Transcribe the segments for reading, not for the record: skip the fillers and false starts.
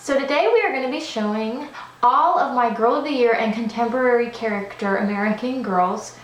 So today we are going to be showing all of my Girl of the Year and Contemporary Character American Girls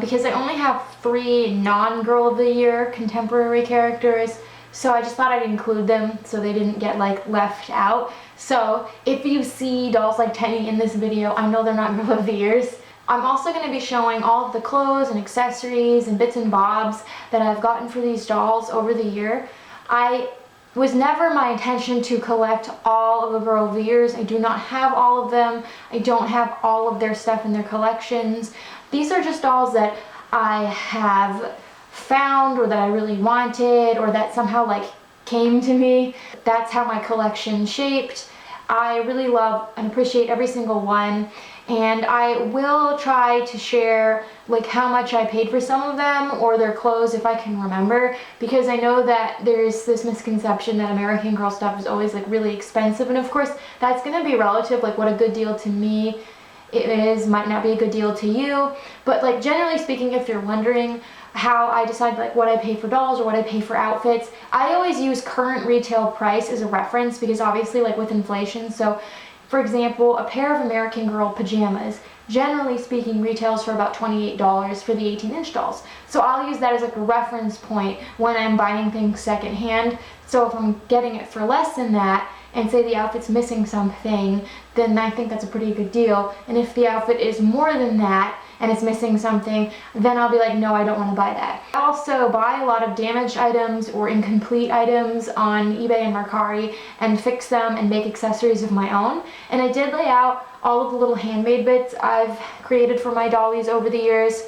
because I only have 3 non-Girl of the Year contemporary characters, so I just thought I'd include them so they didn't get like left out. So if you see dolls like Tenny in this video, I know they're not Girl of the Years. I'm also going to be showing all of the clothes and accessories and bits and bobs that I've gotten for these dolls over the year. It was never my intention to collect all of the Girl of the Years. I do not have all of them. I don't have all of their stuff in their collections. These are just dolls that I have found or that I really wanted or that somehow like came to me. That's how my collection shaped. I really love and appreciate every single one, and I will try to share like how much I paid for some of them or their clothes if I can remember, because I know that there's this misconception that American Girl stuff is always like really expensive, and of course that's going to be relative. Like what a good deal to me it is might not be a good deal to you, but like generally speaking, if you're wondering how I decide like what I pay for dolls or what I pay for outfits, I always use current retail price as a reference, because obviously like with inflation, so for example, a pair of American Girl pajamas generally speaking retails for about $28 for the 18-inch dolls. So I'll use that as like a reference point when I'm buying things secondhand. So if I'm getting it for less than that and say the outfit's missing something, then I think that's a pretty good deal. And if the outfit is more than that and it's missing something, then I'll be like, no, I don't want to buy that. I also buy a lot of damaged items or incomplete items on eBay and Mercari and fix them and make accessories of my own. And I did lay out all of the little handmade bits I've created for my dollies over the years.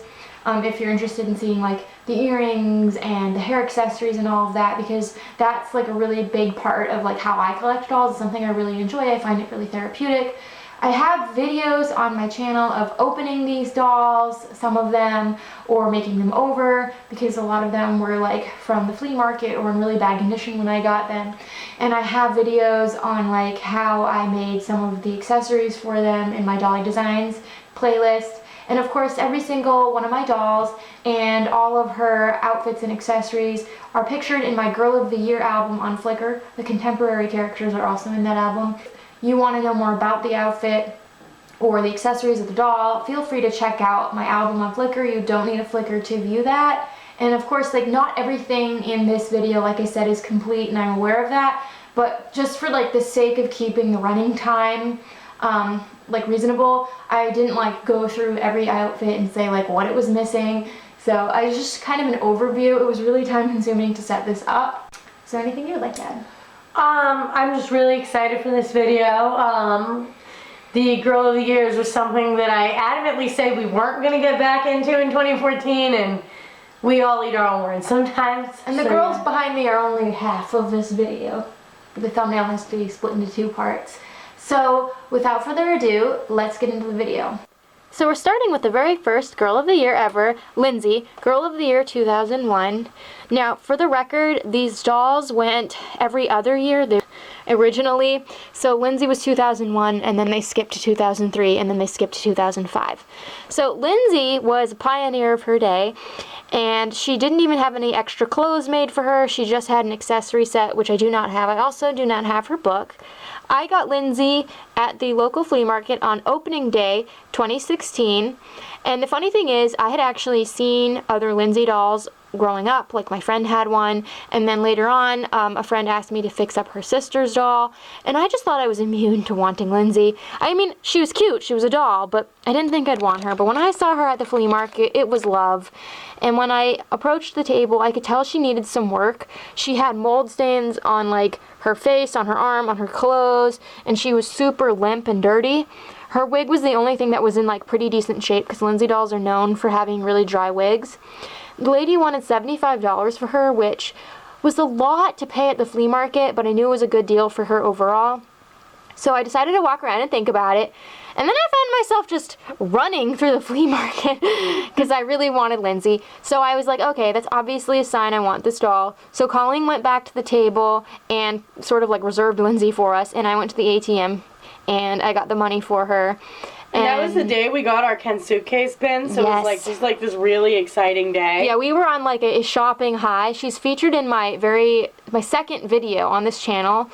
If you're interested in seeing like the earrings and the hair accessories and all of that, because that's like a really big part of like how I collect dolls. It's something I really enjoy. I find it really therapeutic. I have videos on my channel of opening these dolls, some of them, or making them over, because a lot of them were like from the flea market or in really bad condition when I got them. And I have videos on like how I made some of the accessories for them in my Dolly Designs playlist. And of course, every single one of my dolls and all of her outfits and accessories are pictured in my Girl of the Year album on Flickr. The contemporary characters are also in that album. You want to know more about the outfit or the accessories of the doll, feel free to check out my album on Flickr. You don't need a Flickr to view that. And of course, like not everything in this video, like I said, is complete, and I'm aware of that. But just for like the sake of keeping the running time like reasonable, I didn't like go through every outfit and say like what it was missing. So I was just kind of an overview. It was really time consuming to set this up. So anything you would like to add? I'm just really excited for this video. The Girl of the Years was something that I adamantly say we weren't going to get back into in 2014, and we all eat our own words sometimes. And the girls behind me are only half of this video. The thumbnail has to be split into 2 parts. So without further ado, let's get into the video. So we're starting with the very first Girl of the Year ever, Lindsay, Girl of the Year 2001. Now, for the record, these dolls went every other year originally. So Lindsay was 2001, and then they skipped to 2003, and then they skipped to 2005. So Lindsay was a pioneer of her day, and she didn't even have any extra clothes made for her. She just had an accessory set, which I do not have. I also do not have her book. I got Lindsay at the local flea market on opening day 2016, and the funny thing is I had actually seen other Lindsay dolls growing up, like my friend had one, and then later on a friend asked me to fix up her sister's doll, and I just thought I was immune to wanting Lindsay. I mean, she was cute, she was a doll, but I didn't think I'd want her. But when I saw her at the flea market, it was love. And when I approached the table, I could tell she needed some work. She had mold stains on like her face, on her arm, on her clothes, and she was super limp and dirty. Her wig was the only thing that was in like pretty decent shape, because Lindsay dolls are known for having really dry wigs. The lady wanted $75 for her, which was a lot to pay at the flea market, but I knew it was a good deal for her overall. So I decided to walk around and think about it. And then I found myself just running through the flea market because I really wanted Lindsay. So I was like, okay, that's obviously a sign I want this doll. So Colleen went back to the table and sort of like reserved Lindsay for us, and I went to the ATM and I got the money for her. And that was the day we got our Ken suitcase bin, so yes. It was like just like this really exciting day. Yeah, we were on like a shopping high. She's featured in my second video on this channel.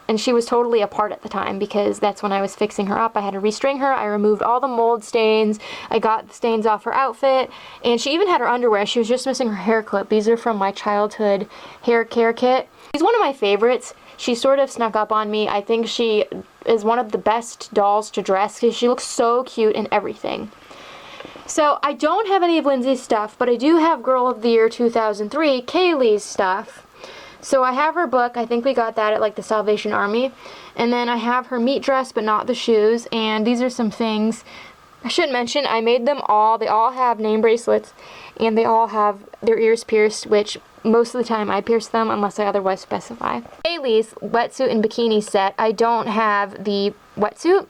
and she was totally apart at the time because that's when I was fixing her up. I had to restring her. I removed all the mold stains. I got the stains off her outfit, and she even had her underwear. She was just missing her hair clip. These are from my childhood hair care kit. She's one of my favorites. She sort of snuck up on me. I think she is one of the best dolls to dress because she looks so cute in everything. So I don't have any of Lindsay's stuff, but I do have Girl of the Year 2003, Kaylee's stuff. So I have her book. I think we got that at like the Salvation Army. And then I have her meat dress, but not the shoes. And these are some things I should mention. I made them all. They all have name bracelets, and they all have their ears pierced, which most of the time I pierce them unless I otherwise specify. Kaylee's wetsuit and bikini set. I don't have the wetsuit,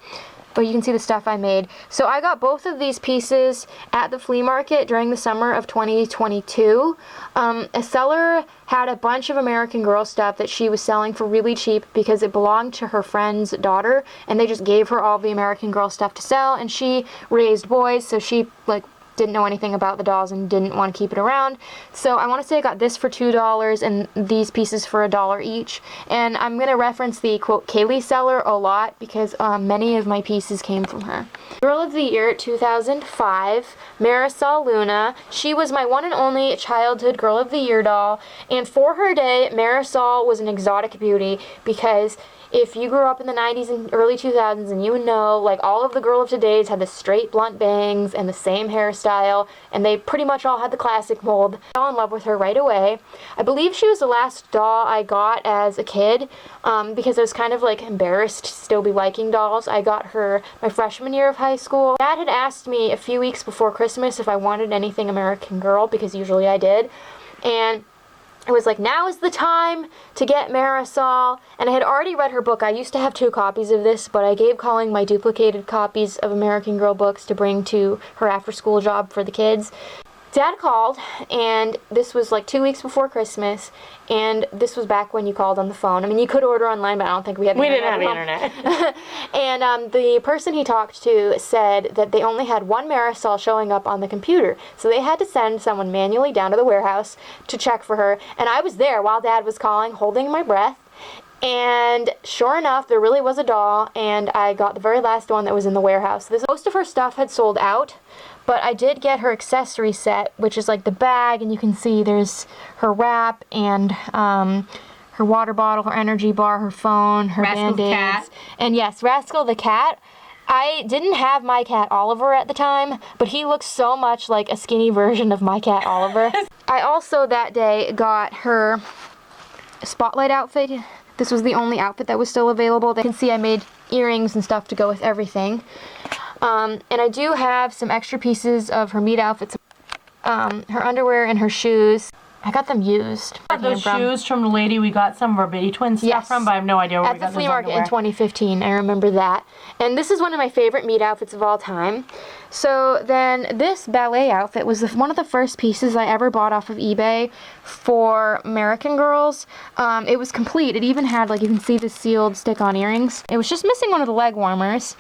but you can see the stuff I made. So I got both of these pieces at the flea market during the summer of 2022. A seller had a bunch of American Girl stuff that she was selling for really cheap because it belonged to her friend's daughter, and they just gave her all the American Girl stuff to sell, and she raised boys, so she like didn't know anything about the dolls and didn't want to keep it around. So I want to say I got this for $2 and these pieces for $1 each. And I'm going to reference the quote Kaylee seller a lot because many of my pieces came from her. Girl of the Year 2005, Marisol Luna. She was my one and only childhood Girl of the Year doll. And for her day, Marisol was an exotic beauty because if you grew up in the 90s and early 2000s, and you would know, like, all of the Girl of Todays had the straight blunt bangs and the same hairstyle, and they pretty much all had the classic mold. I fell in love with her right away. I believe she was the last doll I got as a kid, because I was kind of, like, embarrassed to still be liking dolls. I got her my freshman year of high school. Dad had asked me a few weeks before Christmas if I wanted anything American Girl, because usually I did, and I was like, now is the time to get Marisol. And I had already read her book. I used to have 2 copies of this, but I gave Colleen my duplicated copies of American Girl books to bring to her after-school job for the kids. Dad called, and this was like 2 weeks before Christmas, and this was back when you called on the phone. I mean, you could order online, but I don't think we had the internet. We didn't have the internet. And the person he talked to said that they only had one Marisol showing up on the computer, so they had to send someone manually down to the warehouse to check for her, and I was there while Dad was calling, holding my breath. And sure enough, there really was a doll, and I got the very last one that was in the warehouse. Most of her stuff had sold out, but I did get her accessory set, which is like the bag, and you can see there's her wrap and her water bottle, her energy bar, her phone, her Band-Aids. And yes, Rascal the cat. I didn't have my cat Oliver at the time, but he looks so much like a skinny version of my cat Oliver. I also that day got her spotlight outfit. This was the only outfit that was still available. You can see I made earrings and stuff to go with everything. And I do have some extra pieces of her meat outfits, her underwear and her shoes. I got them used. Those shoes from the lady we got some of our Bitty Twin stuff from, but I have no idea where we got those. At the flea market in 2015, I remember that. And this is one of my favorite meat outfits of all time. So then this ballet outfit was one of the first pieces I ever bought off of eBay for American Girls. It was complete. It even had, like, you can see the sealed stick-on earrings. It was just missing one of the leg warmers.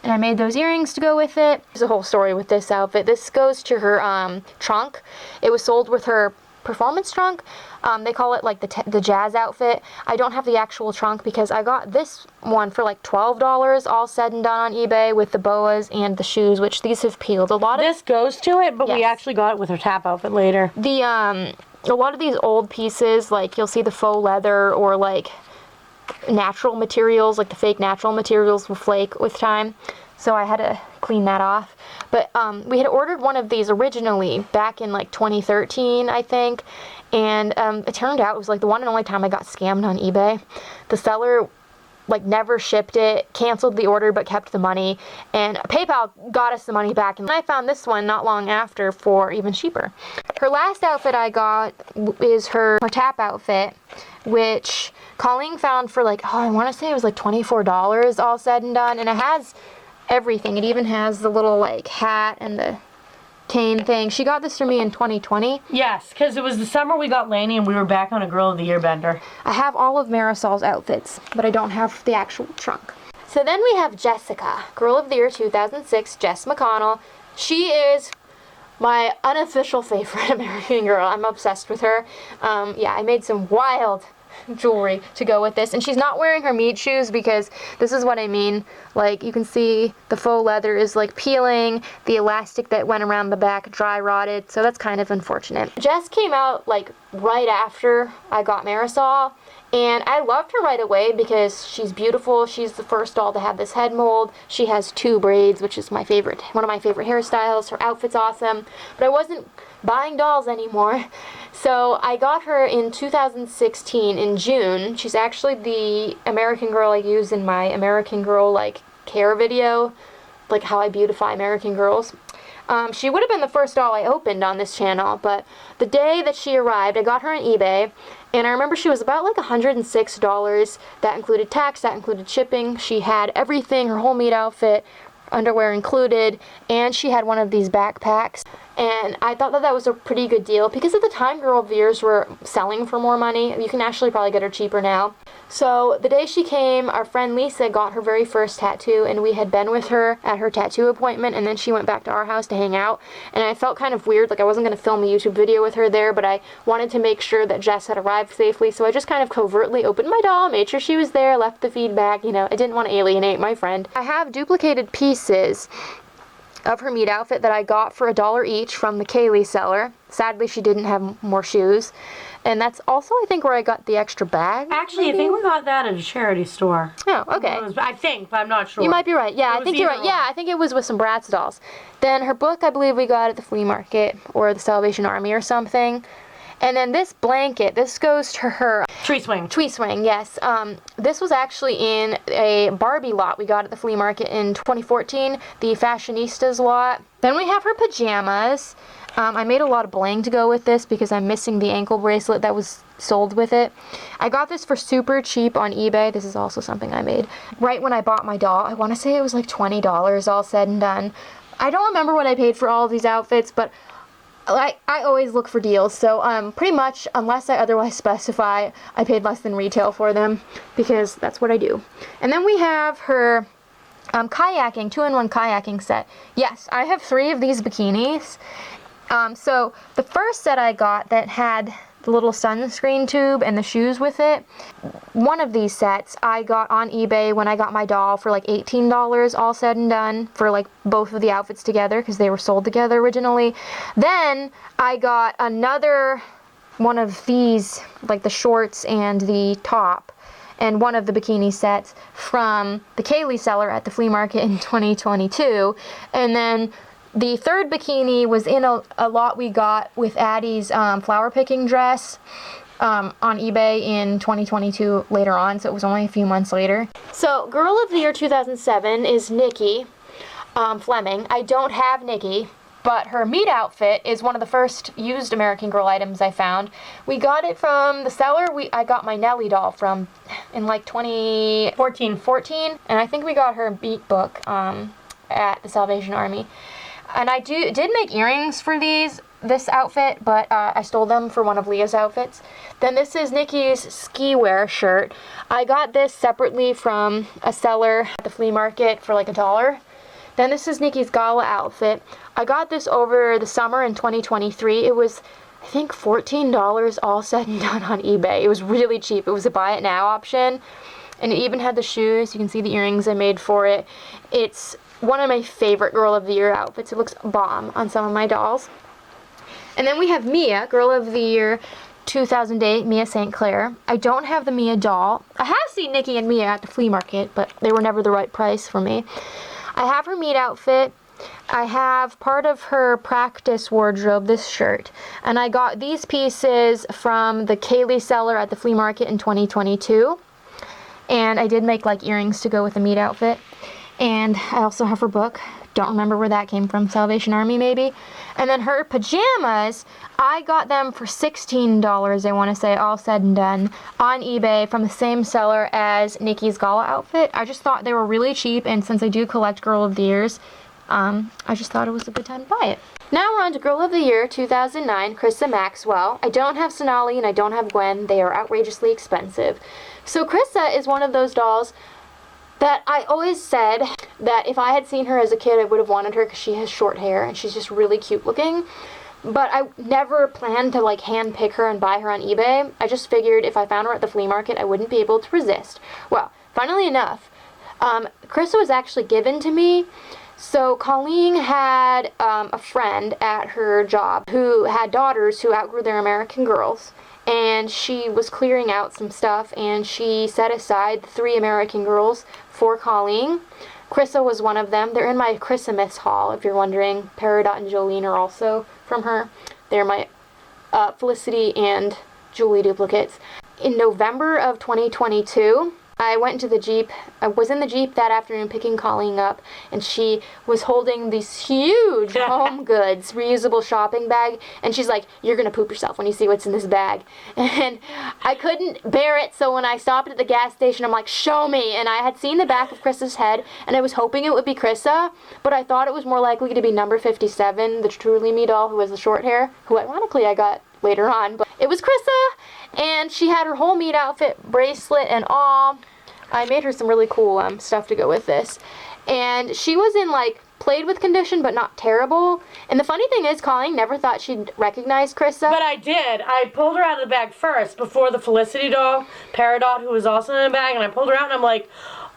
And I made those earrings to go with it. There's a whole story with this outfit. This goes to her trunk. It was sold with her performance trunk. They call it like the jazz outfit. I don't have the actual trunk because I got this one for like $12 all said and done on eBay with the boas and the shoes, which these have peeled. A lot of this goes to it, but we actually got it with her tap outfit later. A lot of these old pieces, like you'll see the faux leather or like natural materials, like the fake natural materials will flake with time. So I had to clean that off. But we had ordered one of these originally back in like 2013, I think. And it turned out it was like the one and only time I got scammed on eBay. The seller like never shipped it, canceled the order, but kept the money. And PayPal got us the money back. And I found this one not long after for even cheaper. Her last outfit I got is her tap outfit, which Colleen found for like, I want to say it was like $24 all said and done. And it has everything. It even has the little like hat and the cane thing. She got this for me in 2020. Yes, because it was the summer we got Laney and we were back on a Girl of the Year bender. I have all of Marisol's outfits, but I don't have the actual trunk. So then we have Jessica, Girl of the Year 2006, Jess McConnell. She is my unofficial favorite American Girl. I'm obsessed with her. Yeah, I made some wild jewelry to go with this. And she's not wearing her meat shoes because this is what I mean. Like, you can see the faux leather is like peeling, the elastic that went around the back dry rotted, so that's kind of unfortunate. Jess came out like right after I got Marisol, and I loved her right away because she's beautiful. She's the first doll to have this head mold. She has 2 braids, which is one of my favorite hairstyles. Her outfit's awesome, but I wasn't buying dolls anymore. So I got her in 2016 in June. She's actually the American Girl I use in my American Girl like care video, like how I beautify American girls. She would have been the first doll I opened on this channel, but the day that she arrived, I got her on eBay, and I remember she was about like $106. That included tax, that included shipping. She had everything, her whole meat outfit, underwear included, and she had one of these backpacks. And I thought that was a pretty good deal because at the time Girl of the Years were selling for more money. You can actually probably get her cheaper now. So the day she came, our friend Lisa got her very first tattoo, and we had been with her at her tattoo appointment, and then she went back to our house to hang out. And I felt kind of weird, like I wasn't going to film a YouTube video with her there, but I wanted to make sure that Jess had arrived safely, so I just kind of covertly opened my doll, made sure she was there, left the feedback, you know, I didn't want to alienate my friend. I have duplicated pieces of her meat outfit that I got for $1 each from the Kaylee seller. Sadly, she didn't have more shoes. And that's also, I think, where I got the extra bag. Actually, maybe? I think we got that at a charity store. Oh, okay. I think, but I'm not sure. You might be right. Yeah, I think you're right. Yeah, I think it was with some Bratz dolls. Then her book, I believe we got at the flea market or the Salvation Army or something. And then this blanket, this goes to her. Tree swing. Tree swing, yes. This was actually in a Barbie lot we got at the flea market in 2014, the Fashionistas lot. Then we have her pajamas. I made a lot of bling to go with this because I'm missing the ankle bracelet that was sold with it. I got this for super cheap on eBay. This is also something I made right when I bought my doll. I want to say it was like $20 all said and done. I don't remember what I paid for all of these outfits, but I always look for deals, so pretty much, unless I otherwise specify, I paid less than retail for them, because that's what I do. And then we have her kayaking, 2-in-1 kayaking set. Yes, I have 3 of these bikinis. So the first set I got that had the little sunscreen tube and the shoes with it, one of these sets I got on eBay when I got my doll for like $18 all said and done for like both of the outfits together because they were sold together originally. Then I got another one of these, like the shorts and the top, and one of the bikini sets from the Kaylee seller at the flea market in 2022. And then the third bikini was in a lot we got with Addie's flower picking dress on eBay in 2022 later on, so it was only a few months later. So Girl of the Year 2007 is Nikki Fleming. I don't have Nikki, but her meat outfit is one of the first used American Girl items I found. We got it from the seller I got my Nellie doll from in like 2014, and I think we got her beat book at the Salvation Army. And I did make earrings for this outfit, but I stole them for one of Leah's outfits. Then this is Nikki's ski wear shirt. I got this separately from a seller at the flea market for like $1. Then this is Nikki's gala outfit. I got this over the summer in 2023. It was, I think, $14 all said and done on eBay. It was really cheap. It was a buy it now option. And it even had the shoes. You can see the earrings I made for it. It's one of my favorite Girl of the Year outfits. It looks bomb on some of my dolls. And then we have Mia, Girl of the Year 2008, Mia St. Clair. I don't have the Mia doll. I have seen Nikki and Mia at the flea market, but they were never the right price for me. I have her meat outfit. I have part of her practice wardrobe, this shirt. And I got these pieces from the Kaylee seller at the flea market in 2022. And I did make like earrings to go with the meat outfit. And I also have her book. Don't remember where that came from. Salvation Army, maybe. And then her pajamas, I got them for $16, I want to say, all said and done, on eBay from the same seller as Nikki's gala outfit. I just thought they were really cheap, and since I do collect Girl of the Years, I just thought it was a good time to buy it. Now we're on to Girl of the Year 2009, Krista Maxwell. I don't have Sonali and I don't have Gwen. They are outrageously expensive. So Krista is one of those dolls that I always said that if I had seen her as a kid, I would have wanted her because she has short hair and she's just really cute looking. But I never planned to like hand pick her and buy her on eBay. I just figured if I found her at the flea market, I wouldn't be able to resist. Well, funnily enough, Carissa was actually given to me. So Colleen had a friend at her job who had daughters who outgrew their American Girls. And she was clearing out some stuff, and she set aside 3 American Girls for Colleen. Carissa was one of them. They're in my Christmas haul, if you're wondering. Peridot and Jolene are also from her. They're my Felicity and Julie duplicates. In November of 2022, I went into the Jeep. I was in the Jeep that afternoon picking Colleen up, and she was holding these huge Home Goods reusable shopping bag, and she's like, "You're gonna poop yourself when you see what's in this bag." And I couldn't bear it, so when I stopped at the gas station, I'm like, "Show me." And I had seen the back of Chris's head, and I was hoping it would be Krissa, but I thought it was more likely to be number 57, the Truly Me doll who has the short hair, who ironically I got later on, but it was Krissa, and she had her whole meat outfit, bracelet, and all. I made her some really cool stuff to go with this. And she was in like played with condition, but not terrible. And the funny thing is, Colleen never thought she'd recognize Krissa. But I did. I pulled her out of the bag first before the Felicity doll, Peridot, who was also in the bag, and I pulled her out and I'm like,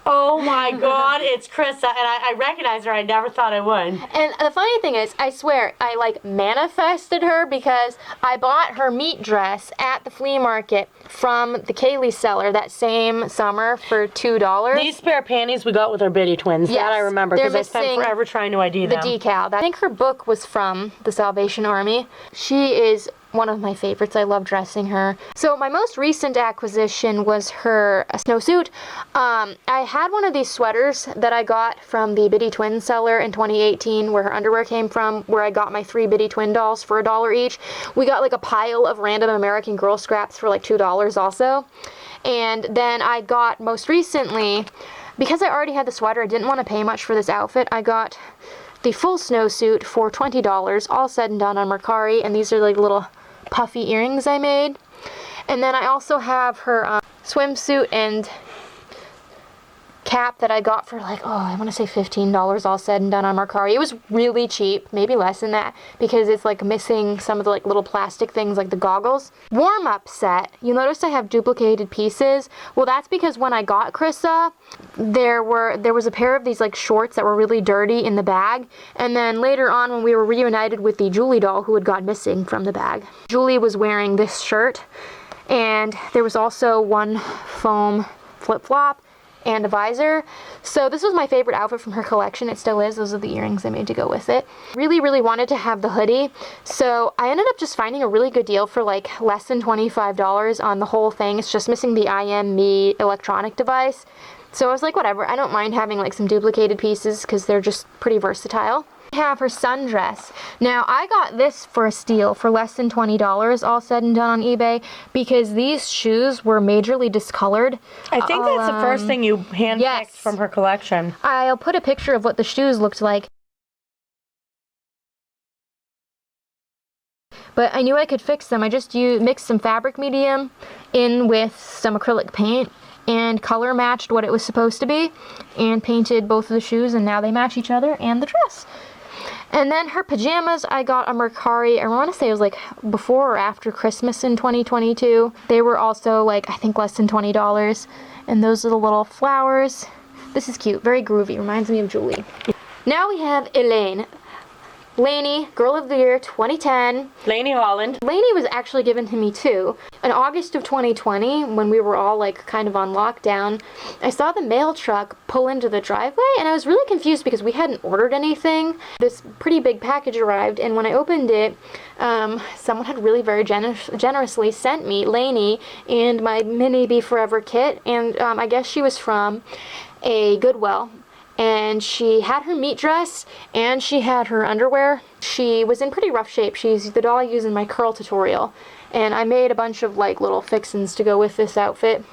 oh my god, it's Krissa. And I recognized her. I never thought I would. And the funny thing is, I swear, I like manifested her because I bought her meat dress at the flea market from the Kaylee seller that same summer for $2. These spare panties we got with our Biddy twins. Yes, that I remember because I spent forever trying to ID the them. decal. I think her book was from the Salvation Army. She is one of my favorites. I love dressing her. So my most recent acquisition was her snowsuit. I had one of these sweaters that I got from the Biddy Twin seller in 2018 where her underwear came from, where I got my 3 Biddy Twin dolls for $1 each. We got like a pile of random American Girl scraps for like $2 also. And then I got most recently, because I already had the sweater, I didn't want to pay much for this outfit. I got the full snowsuit for $20, all said and done on Mercari, and these are like little puffy earrings I made. And then I also have her swimsuit and cap that I got for like, I want to say $15 all said and done on Mercari. It was really cheap, maybe less than that, because it's like missing some of the like little plastic things like the goggles. Warm-up set. You'll notice I have duplicated pieces. Well, that's because when I got Krissa, there was a pair of these like shorts that were really dirty in the bag, and then later on when we were reunited with the Julie doll who had gone missing from the bag, Julie was wearing this shirt, and there was also one foam flip-flop and a visor. So this was my favorite outfit from her collection. It still is. Those are the earrings I made to go with it. Really, really wanted to have the hoodie. So I ended up just finding a really good deal for like less than $25 on the whole thing. It's just missing the IM.me electronic device. So I was like, whatever. I don't mind having like some duplicated pieces because they're just pretty versatile. I have her sundress. Now I got this for a steal for less than $20 all said and done on eBay because these shoes were majorly discolored. I think that's the first thing you handpicked from her collection. I'll put a picture of what the shoes looked like. But I knew I could fix them. I just mixed some fabric medium in with some acrylic paint and color matched what it was supposed to be and painted both of the shoes, and now they match each other and the dress. And then her pajamas I got on Mercari. I want to say it was like before or after Christmas in 2022. They were also like, I think less than $20. And those are the little flowers. This is cute, very groovy, reminds me of Julie. Now we have Elaine. Laney, Girl of the Year 2010. Laney Holland. Laney was actually given to me too. In August of 2020, when we were all like kind of on lockdown, I saw the mail truck pull into the driveway and I was really confused because we hadn't ordered anything. This pretty big package arrived, and when I opened it, someone had really very generously sent me Laney and my Mini Be Forever kit, and I guess she was from a Goodwill. And she had her meat dress and she had her underwear. She was in pretty rough shape. She's the doll I use in my curl tutorial. And I made a bunch of like little fixins to go with this outfit.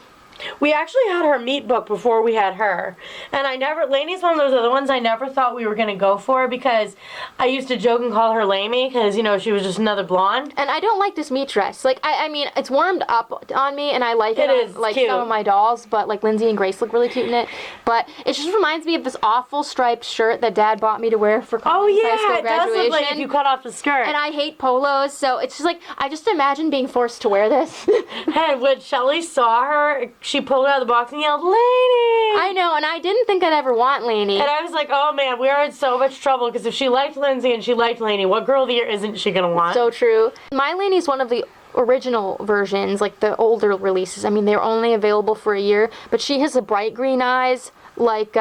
We actually had her meat book before we had her. And Laney's one of those other ones I never thought we were going to go for because I used to joke and call her Laney because, you know, she was just another blonde. And I don't like this meat dress. Like, I mean, it's warmed up on me and I like it is on, like, cute. some of my dolls, but, like, Lindsay and Grace look really cute in it. But it just reminds me of this awful striped shirt that Dad bought me to wear for college high school it graduation. does look like if you cut off the skirt. And I hate polos, so it's just like, I just imagine being forced to wear this. And when Shelly saw her, she pulled it out of the box and yelled, Laney! I know, and I didn't think I'd ever want Laney. And I was like, oh man, we are in so much trouble because if she liked Lindsay and she liked Laney, what girl of the year isn't she going to want? So true. My Laney's one of the original versions, like the older releases. I mean, they're only available for a year, but she has the bright green eyes, like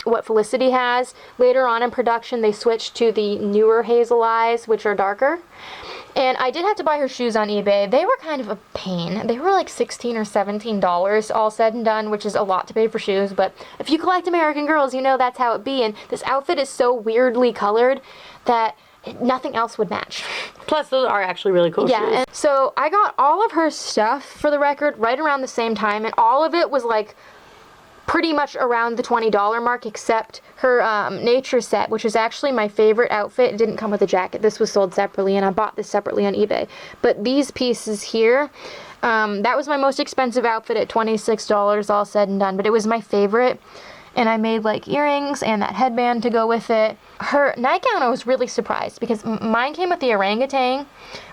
what Felicity has. Later on in production, they switched to the newer hazel eyes, which are darker. And I did have to buy her shoes on eBay. They were kind of a pain. They were like $16 or $17 all said and done, which is a lot to pay for shoes. But if you collect American Girls, you know that's how it be. And this outfit is so weirdly colored that nothing else would match. Plus, those are actually really cool shoes. Yeah, and so I got all of her stuff, for the record, right around the same time. And all of it was like pretty much around the $20 mark, except her nature set, which is actually my favorite outfit. It didn't come with a jacket. This was sold separately, and I bought this separately on eBay. But these pieces here, that was my most expensive outfit at $26, all said and done. But it was my favorite, and I made like earrings and that headband to go with it. Her nightgown, I was really surprised because mine came with the orangutan,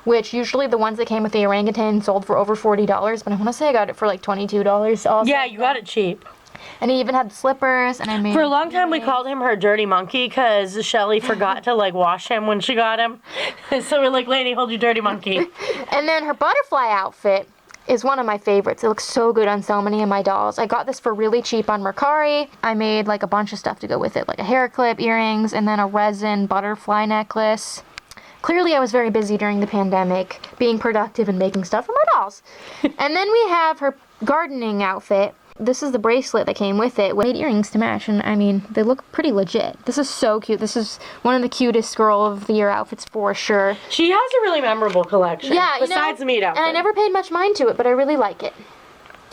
which usually the ones that came with the orangutan sold for over $40, but I want to say I got it for like $22. Also. Yeah, you got it cheap. And he even had the slippers, and I made... For a long time, we called him her dirty monkey because Shelly forgot to, like, wash him when she got him. So we're like, Laney, hold your dirty monkey. And then her butterfly outfit is one of my favorites. It looks so good on so many of my dolls. I got this for really cheap on Mercari. I made, like, a bunch of stuff to go with it, like a hair clip, earrings, and then a resin butterfly necklace. Clearly, I was very busy during the pandemic, being productive and making stuff for my dolls. And then we have her gardening outfit. This is the bracelet that came with it. We made earrings to match, and I mean, they look pretty legit. This is so cute. This is one of the cutest Girl of the Year outfits for sure. She has a really memorable collection. Yeah, besides the meat outfit. And I never paid much mind to it, but I really like it.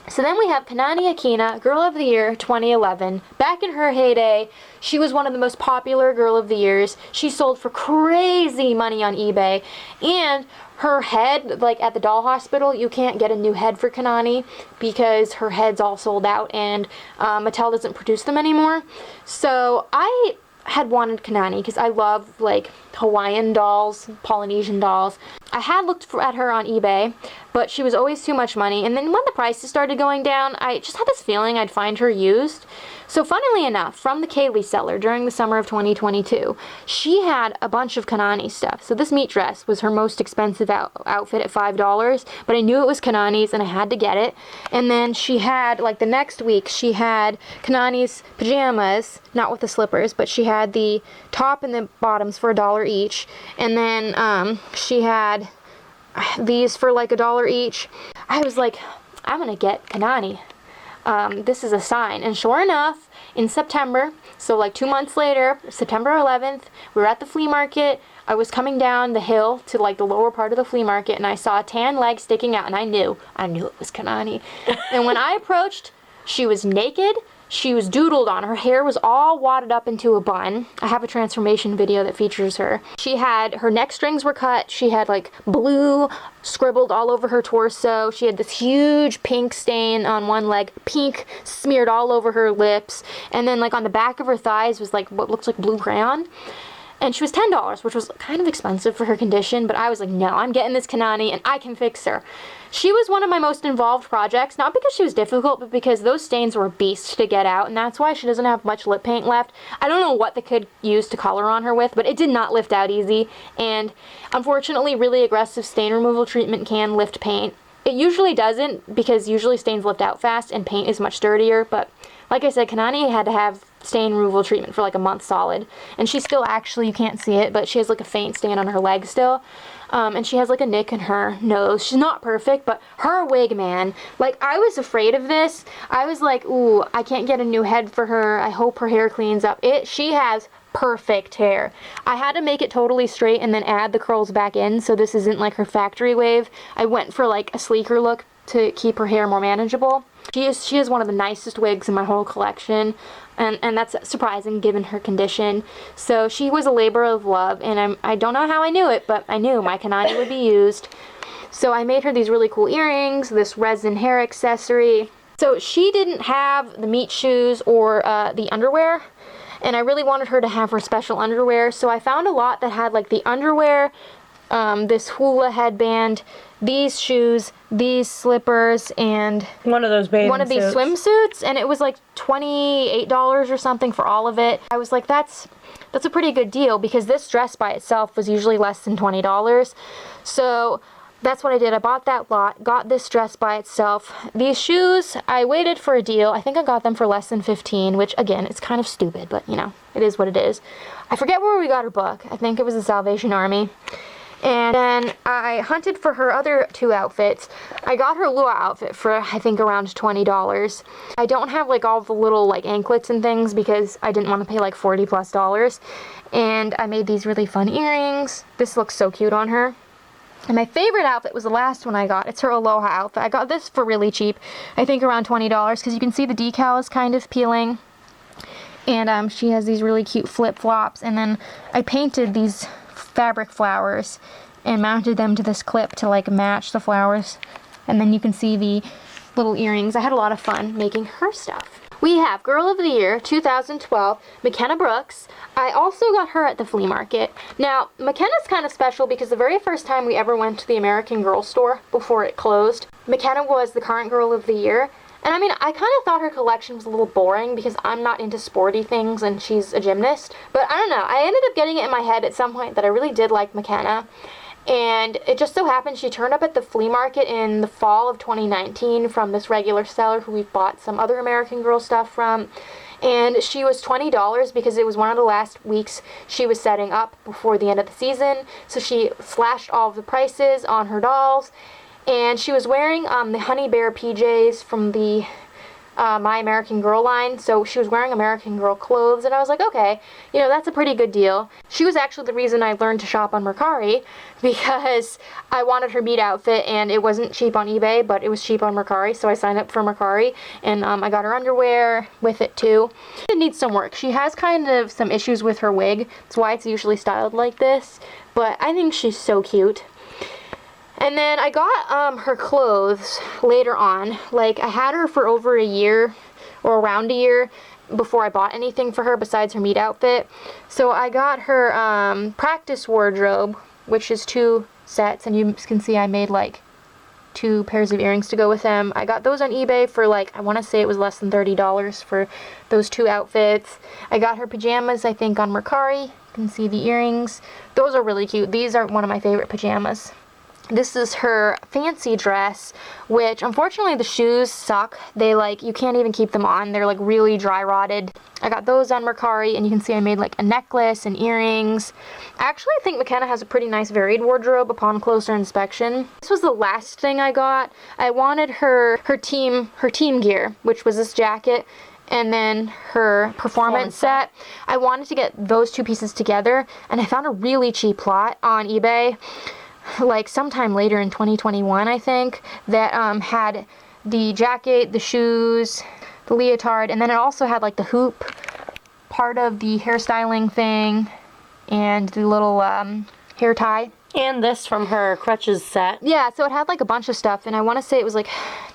So then we have Kanani Akina, Girl of the Year 2011. Back in her heyday, she was one of the most popular Girl of the Years. She sold for crazy money on eBay. And her head, like at the doll hospital, you can't get a new head for Kanani because her head's all sold out and Mattel doesn't produce them anymore. So I had wanted Kanani because I love like Hawaiian dolls, Polynesian dolls. I had looked at her on eBay, but she was always too much money. And then when the prices started going down, I just had this feeling I'd find her used. So funnily enough, from the Kaylee seller during the summer of 2022, she had a bunch of Kanani stuff. So this meat dress was her most expensive outfit at $5, but I knew it was Kanani's and I had to get it. And then she had, like the next week, she had Kanani's pajamas, not with the slippers, but she had the top and the bottoms for $1 each. And then she had these for like $1 each. I was like, I'm gonna get Kanani. This is a sign. And sure enough, in September, so like 2 months later, September 11th, we were at the flea market. I was coming down the hill to like the lower part of the flea market, and I saw a tan leg sticking out, and I knew it was Kanani. And when I approached, she was naked. She was doodled on. Her hair was all wadded up into a bun. I have a transformation video that features her. She had, her neck strings were cut. She had like blue scribbled all over her torso. She had this huge pink stain on one leg, pink smeared all over her lips. And then like on the back of her thighs was like what looks like blue crayon. And she was $10, which was kind of expensive for her condition, but I was like, no, I'm getting this Kanani and I can fix her. She was one of my most involved projects, not because she was difficult, but because those stains were a beast to get out, and that's why she doesn't have much lip paint left. I don't know what they could use to color on her with, but it did not lift out easy, and unfortunately, really aggressive stain removal treatment can lift paint. It usually doesn't, because usually stains lift out fast, and paint is much dirtier, but like I said, Kanani had to have stain removal treatment for like a month solid. And she still actually, you can't see it, but she has like a faint stain on her leg still. And she has like a nick in her nose. She's not perfect, but her wig, man, like I was afraid of this. I was like, ooh, I can't get a new head for her. I hope her hair cleans up. She has perfect hair. I had to make it totally straight and then add the curls back in, so this isn't like her factory wave. I went for like a sleeker look to keep her hair more manageable. She has one of the nicest wigs in my whole collection, and that's surprising given her condition. So she was a labor of love, and I don't know how I knew it, but I knew my Kanani would be used. So I made her these really cool earrings, this resin hair accessory. So she didn't have the meat shoes or the underwear, and I really wanted her to have her special underwear. So I found a lot that had like the underwear, this hula headband, these shoes, these slippers, and one of these swimsuits, and it was like $28 or something for all of it. I was like, that's a pretty good deal, because this dress by itself was usually less than $20. So that's what I did. I bought that lot, got this dress by itself. These shoes, I waited for a deal. I think I got them for less than $15, which again, it's kind of stupid, but you know, it is what it is. I forget where we got her book. I think it was the Salvation Army. And then I hunted for her other two outfits. I got her Lua outfit for, I think, around $20. I don't have like all the little like anklets and things because I didn't want to pay like $40+. And I made these really fun earrings. This looks so cute on her. And my favorite outfit was the last one I got. It's her Aloha outfit. I got this for really cheap. I think around $20, because you can see the decal is kind of peeling. And she has these really cute flip-flops. And then I painted these fabric flowers and mounted them to this clip to like match the flowers. And then you can see the little earrings. I had a lot of fun making her stuff. We have Girl of the Year 2012, McKenna Brooks. I also got her at the flea market. Now, McKenna's kind of special because the very first time we ever went to the American Girl store before it closed, McKenna was the current Girl of the Year. And I mean, I kind of thought her collection was a little boring because I'm not into sporty things and she's a gymnast. But I don't know, I ended up getting it in my head at some point that I really did like McKenna. And it just so happened she turned up at the flea market in the fall of 2019 from this regular seller who we've bought some other American Girl stuff from. And she was $20 because it was one of the last weeks she was setting up before the end of the season. So she slashed all of the prices on her dolls. And she was wearing the Honey Bear PJs from the My American Girl line. So she was wearing American Girl clothes. And I was like, okay, you know, that's a pretty good deal. She was actually the reason I learned to shop on Mercari, because I wanted her meat outfit and it wasn't cheap on eBay, but it was cheap on Mercari. So I signed up for Mercari, and I got her underwear with it too. It needs some work. She has kind of some issues with her wig. That's why it's usually styled like this. But I think she's so cute. And then I got her clothes later on. Like, I had her for over a year, or around a year, before I bought anything for her besides her meat outfit. So I got her practice wardrobe, which is 2 sets, and you can see I made like 2 pairs of earrings to go with them. I got those on eBay for like, I want to say it was less than $30 for those 2 outfits. I got her pajamas, I think, on Mercari. You can see the earrings. Those are really cute. These are one of my favorite pajamas. This is her fancy dress, which unfortunately the shoes suck. They like, you can't even keep them on. They're like really dry rotted. I got those on Mercari, and you can see I made like a necklace and earrings. I actually think McKenna has a pretty nice varied wardrobe upon closer inspection. This was the last thing I got. I wanted her team gear, which was this jacket and then her performance set. I wanted to get those 2 pieces together, and I found a really cheap lot on eBay, like sometime later in 2021, I think, that had the jacket, the shoes, the leotard, and then it also had like the hoop part of the hairstyling thing and the little hair tie. And this from her crutches set. Yeah, so it had like a bunch of stuff, and I want to say it was like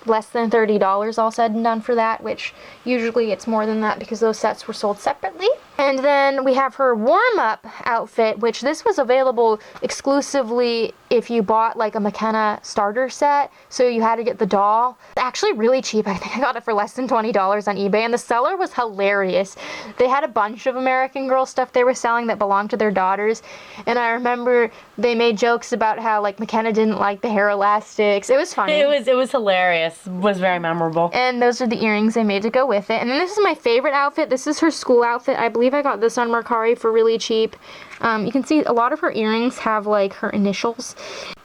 less than $30 all said and done for that, which usually it's more than that because those sets were sold separately. And then we have her warm-up outfit, which this was available exclusively if you bought like a McKenna starter set, so you had to get the doll. Actually really cheap. I think I got it for less than $20 on eBay, and the seller was hilarious. They had a bunch of American Girl stuff they were selling that belonged to their daughters, and I remember they made jokes about how like McKenna didn't like the hair elastics. It was funny. It was hilarious. It was very memorable. And those are the earrings I made to go with it. And then this is my favorite outfit. This is her school outfit. I believe I got this on Mercari for really cheap. You can see a lot of her earrings have like her initials.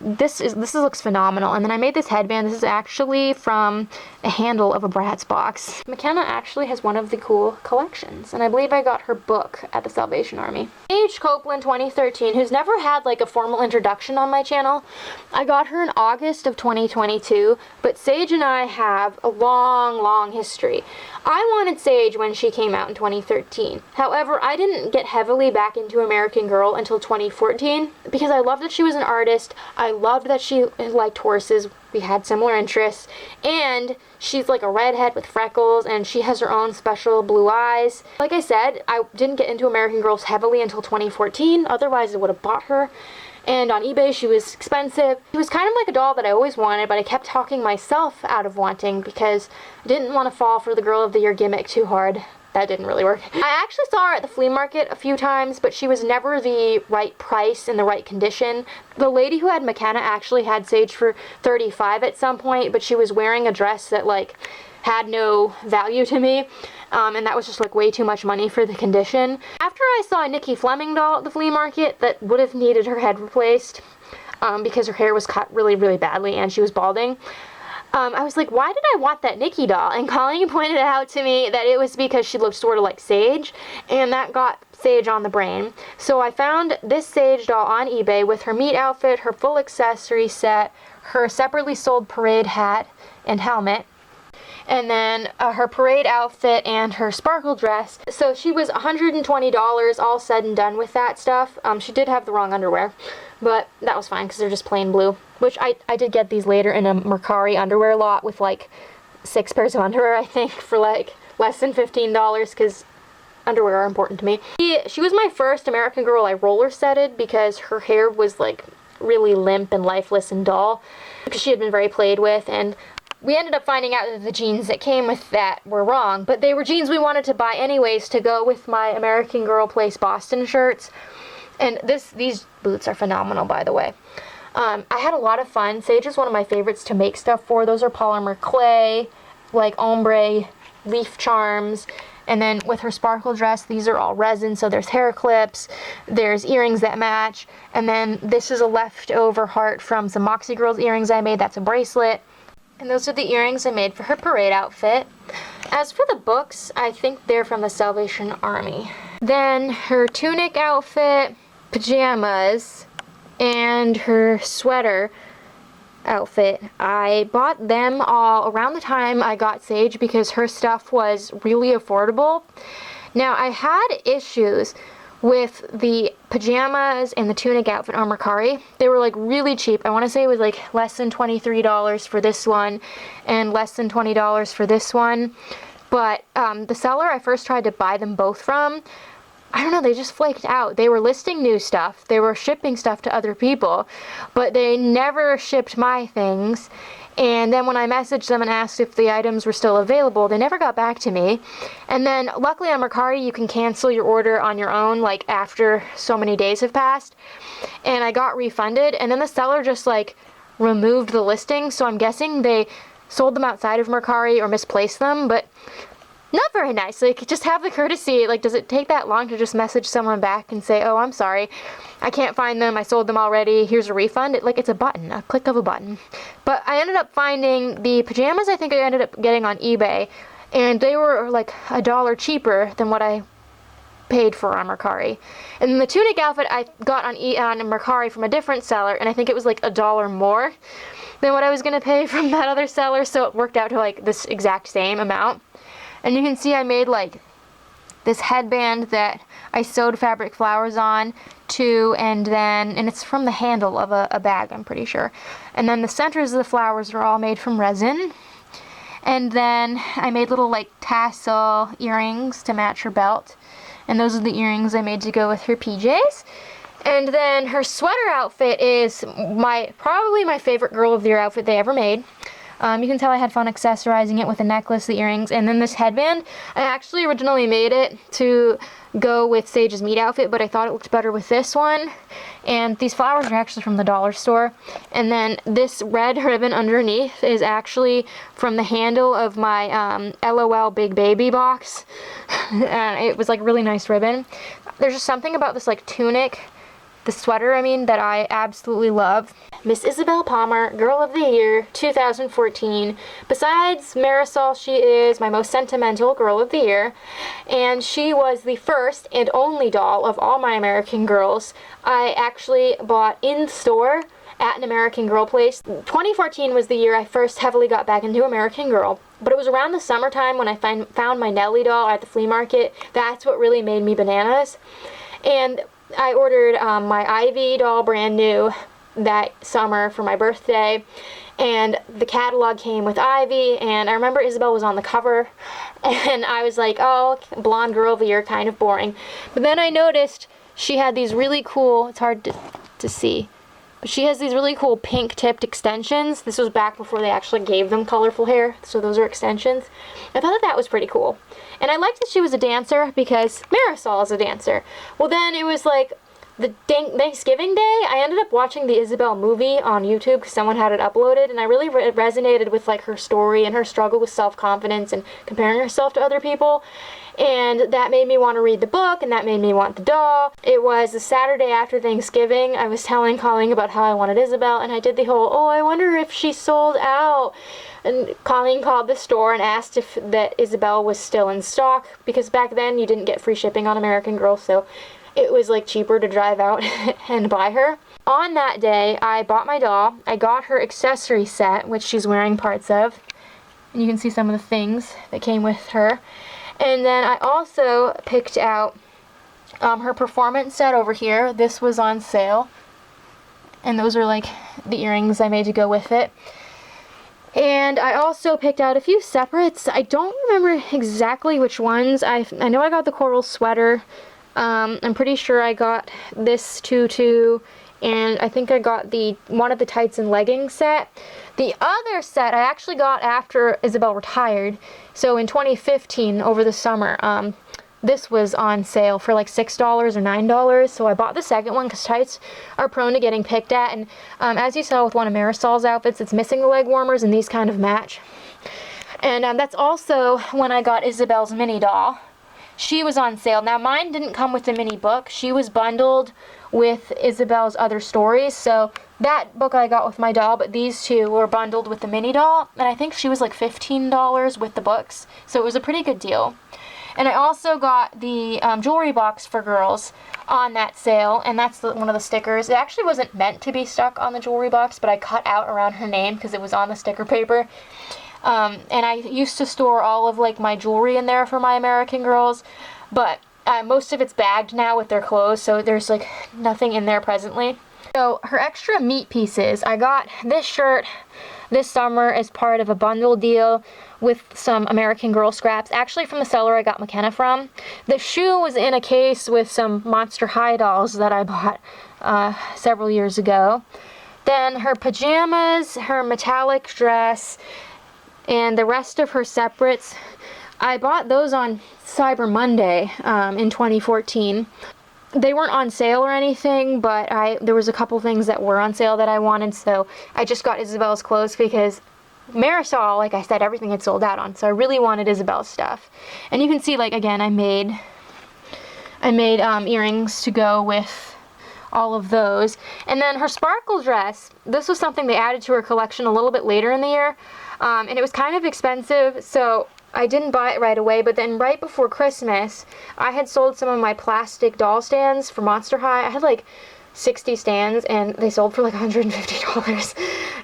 this looks phenomenal. And then I made this headband. This is actually from a handle of a Bratz box. McKenna actually has one of the cool collections, and I believe I got her book at the Salvation Army. Paige Copeland 2013, who's never had like a formal introduction on my channel. I got her in August of 2022, but Sage and I have a long history. I wanted Sage when she came out in 2013. However, I didn't get heavily back into American Girl until 2014 because I loved that she was an artist. I loved that she liked horses. We had similar interests, and she's like a redhead with freckles, and she has her own special blue eyes. Like I said, I didn't get into American Girls heavily until 2014, otherwise I would have bought her. And on eBay, she was expensive. She was kind of like a doll that I always wanted, but I kept talking myself out of wanting because I didn't want to fall for the Girl of the Year gimmick too hard. That didn't really work. I actually saw her at the flea market a few times, but she was never the right price in the right condition. The lady who had McKenna actually had Sage for $35 at some point, but she was wearing a dress that like had no value to me. And that was just like way too much money for the condition. After I saw a Nikki Fleming doll at the flea market that would have needed her head replaced because her hair was cut really badly and she was balding, I was like, why did I want that Nikki doll? And Colleen pointed out to me that it was because she looked sort of like Sage, and that got Sage on the brain. So I found this Sage doll on eBay with her meet outfit, her full accessory set, her separately sold parade hat and helmet, and then her parade outfit and her sparkle dress. So she was $120 all said and done with that stuff. She did have the wrong underwear, but that was fine because they're just plain blue, which I did get these later in a Mercari underwear lot with like 6 pairs of underwear, I think, for like less than $15 because underwear are important to me. She was my first American Girl I roller setted because her hair was like really limp and lifeless and dull because she had been very played with, and we ended up finding out that the jeans that came with that were wrong, but they were jeans we wanted to buy anyways to go with my American Girl Place Boston shirts. And these boots are phenomenal, by the way. I had a lot of fun. Sage is one of my favorites to make stuff for. Those are polymer clay, like ombre, leaf charms. And then with her sparkle dress, these are all resin, so there's hair clips, there's earrings that match. And then this is a leftover heart from some Moxie Girls earrings I made. That's a bracelet. And those are the earrings I made for her parade outfit. As for the books, I think they're from the Salvation Army. Then her tunic outfit, pajamas, and her sweater outfit. I bought them all around the time I got Sage because her stuff was really affordable. Now, I had issues with the pajamas and the tunic outfit on Mercari. They were like really cheap. I want to say it was like less than $23 for this one and less than $20 for this one. But the seller I first tried to buy them both from, I don't know, they just flaked out. They were listing new stuff. They were shipping stuff to other people, but they never shipped my things. And then when I messaged them and asked if the items were still available, they never got back to me. And then luckily on Mercari, you can cancel your order on your own, like after so many days have passed. And I got refunded, and then the seller just like removed the listing. So I'm guessing they sold them outside of Mercari or misplaced them, but not very nice. Like, just have the courtesy. Like, does it take that long to just message someone back and say, oh, I'm sorry, I can't find them, I sold them already, here's a refund? It's a button, a click of a button. But I ended up finding the pajamas. I think I ended up getting on eBay, and they were like $1 cheaper than what I paid for on Mercari. And then the tunic outfit I got on Mercari from a different seller, and I think it was like $1 more than what I was gonna pay from that other seller, so it worked out to like this exact same amount. And you can see I made like this headband that I sewed fabric flowers on to, and it's from the handle of a bag, I'm pretty sure. And then the centers of the flowers are all made from resin. And then I made little like tassel earrings to match her belt. And those are the earrings I made to go with her PJs. And then her sweater outfit is probably my favorite Girl of the Year outfit they ever made. You can tell I had fun accessorizing it with the necklace, the earrings, and then this headband. I actually originally made it to go with Sage's meet outfit, but I thought it looked better with this one. And these flowers are actually from the dollar store. And then this red ribbon underneath is actually from the handle of my LOL Big Baby box. And it was like really nice ribbon. There's just something about this like tunic the sweater, that I absolutely love. Miss Isabelle Palmer, Girl of the Year 2014. Besides Marisol, she is my most sentimental Girl of the Year, and she was the first and only doll of all my American Girls I actually bought in store at an American Girl place. 2014 was the year I first heavily got back into American Girl, but it was around the summertime when I found my Nellie doll at the flea market. That's what really made me bananas. And I ordered my Ivy doll brand new that summer for my birthday, and the catalog came with Ivy, and I remember Isabelle was on the cover, and I was like, oh, blonde Girl of the Year, kind of boring. But then I noticed she had these really cool, it's hard to see, but she has these really cool pink tipped extensions. This was back before they actually gave them colorful hair, so those are extensions. I thought that was pretty cool. And I liked that she was a dancer because Marisol is a dancer. Well, then it was like the Thanksgiving Day, I ended up watching the Isabelle movie on YouTube because someone had it uploaded, and I really resonated with like her story and her struggle with self-confidence and comparing herself to other people. And that made me want to read the book, and that made me want the doll. It was the Saturday after Thanksgiving. I was telling Colleen about how I wanted Isabelle, and I did the whole, oh, I wonder if she sold out. And Colleen called the store and asked if that Isabelle was still in stock, because back then you didn't get free shipping on American Girl, so it was like cheaper to drive out and buy her. On that day, I bought my doll. I got her accessory set, which she's wearing parts of. And you can see some of the things that came with her. And then I also picked out her performance set over here. This was on sale. And those are like the earrings I made to go with it. And I also picked out a few separates. I don't remember exactly which ones. I know I got the coral sweater. I'm pretty sure I got this tutu, and I think I got one of the tights and leggings set. The other set I actually got after Isabelle retired, so in 2015 over the summer. This was on sale for like $6 or $9, so I bought the second one because tights are prone to getting picked at, and as you saw with one of Marisol's outfits, it's missing the leg warmers, and these kind of match. And that's also when I got Isabelle's mini doll. She was on sale. Now, mine didn't come with the mini book. She was bundled with Isabelle's other stories. So that book I got with my doll, but these two were bundled with the mini doll. And I think she was like $15 with the books. So it was a pretty good deal. And I also got the jewelry box for girls on that sale. And that's one of the stickers. It actually wasn't meant to be stuck on the jewelry box, but I cut out around her name because it was on the sticker paper. And I used to store all of like my jewelry in there for my American Girls, but most of it's bagged now with their clothes, so there's like nothing in there presently. So her extra meat pieces, I got this shirt this summer as part of a bundle deal with some American Girl scraps, actually from the seller I got McKenna from. The shoe was in a case with some Monster High dolls that I bought several years ago. Then her pajamas, her metallic dress, and the rest of her separates, I bought those on Cyber Monday in 2014. They weren't on sale or anything, but there was a couple things that were on sale that I wanted, so I just got Isabelle's clothes because Marisol, like I said, everything had sold out on, so I really wanted Isabelle's stuff. And you can see, like, again, I made earrings to go with all of those. And then her sparkle dress, this was something they added to her collection a little bit later in the year. And it was kind of expensive, so I didn't buy it right away, but then right before Christmas, I had sold some of my plastic doll stands for Monster High. I had like 60 stands, and they sold for like $150.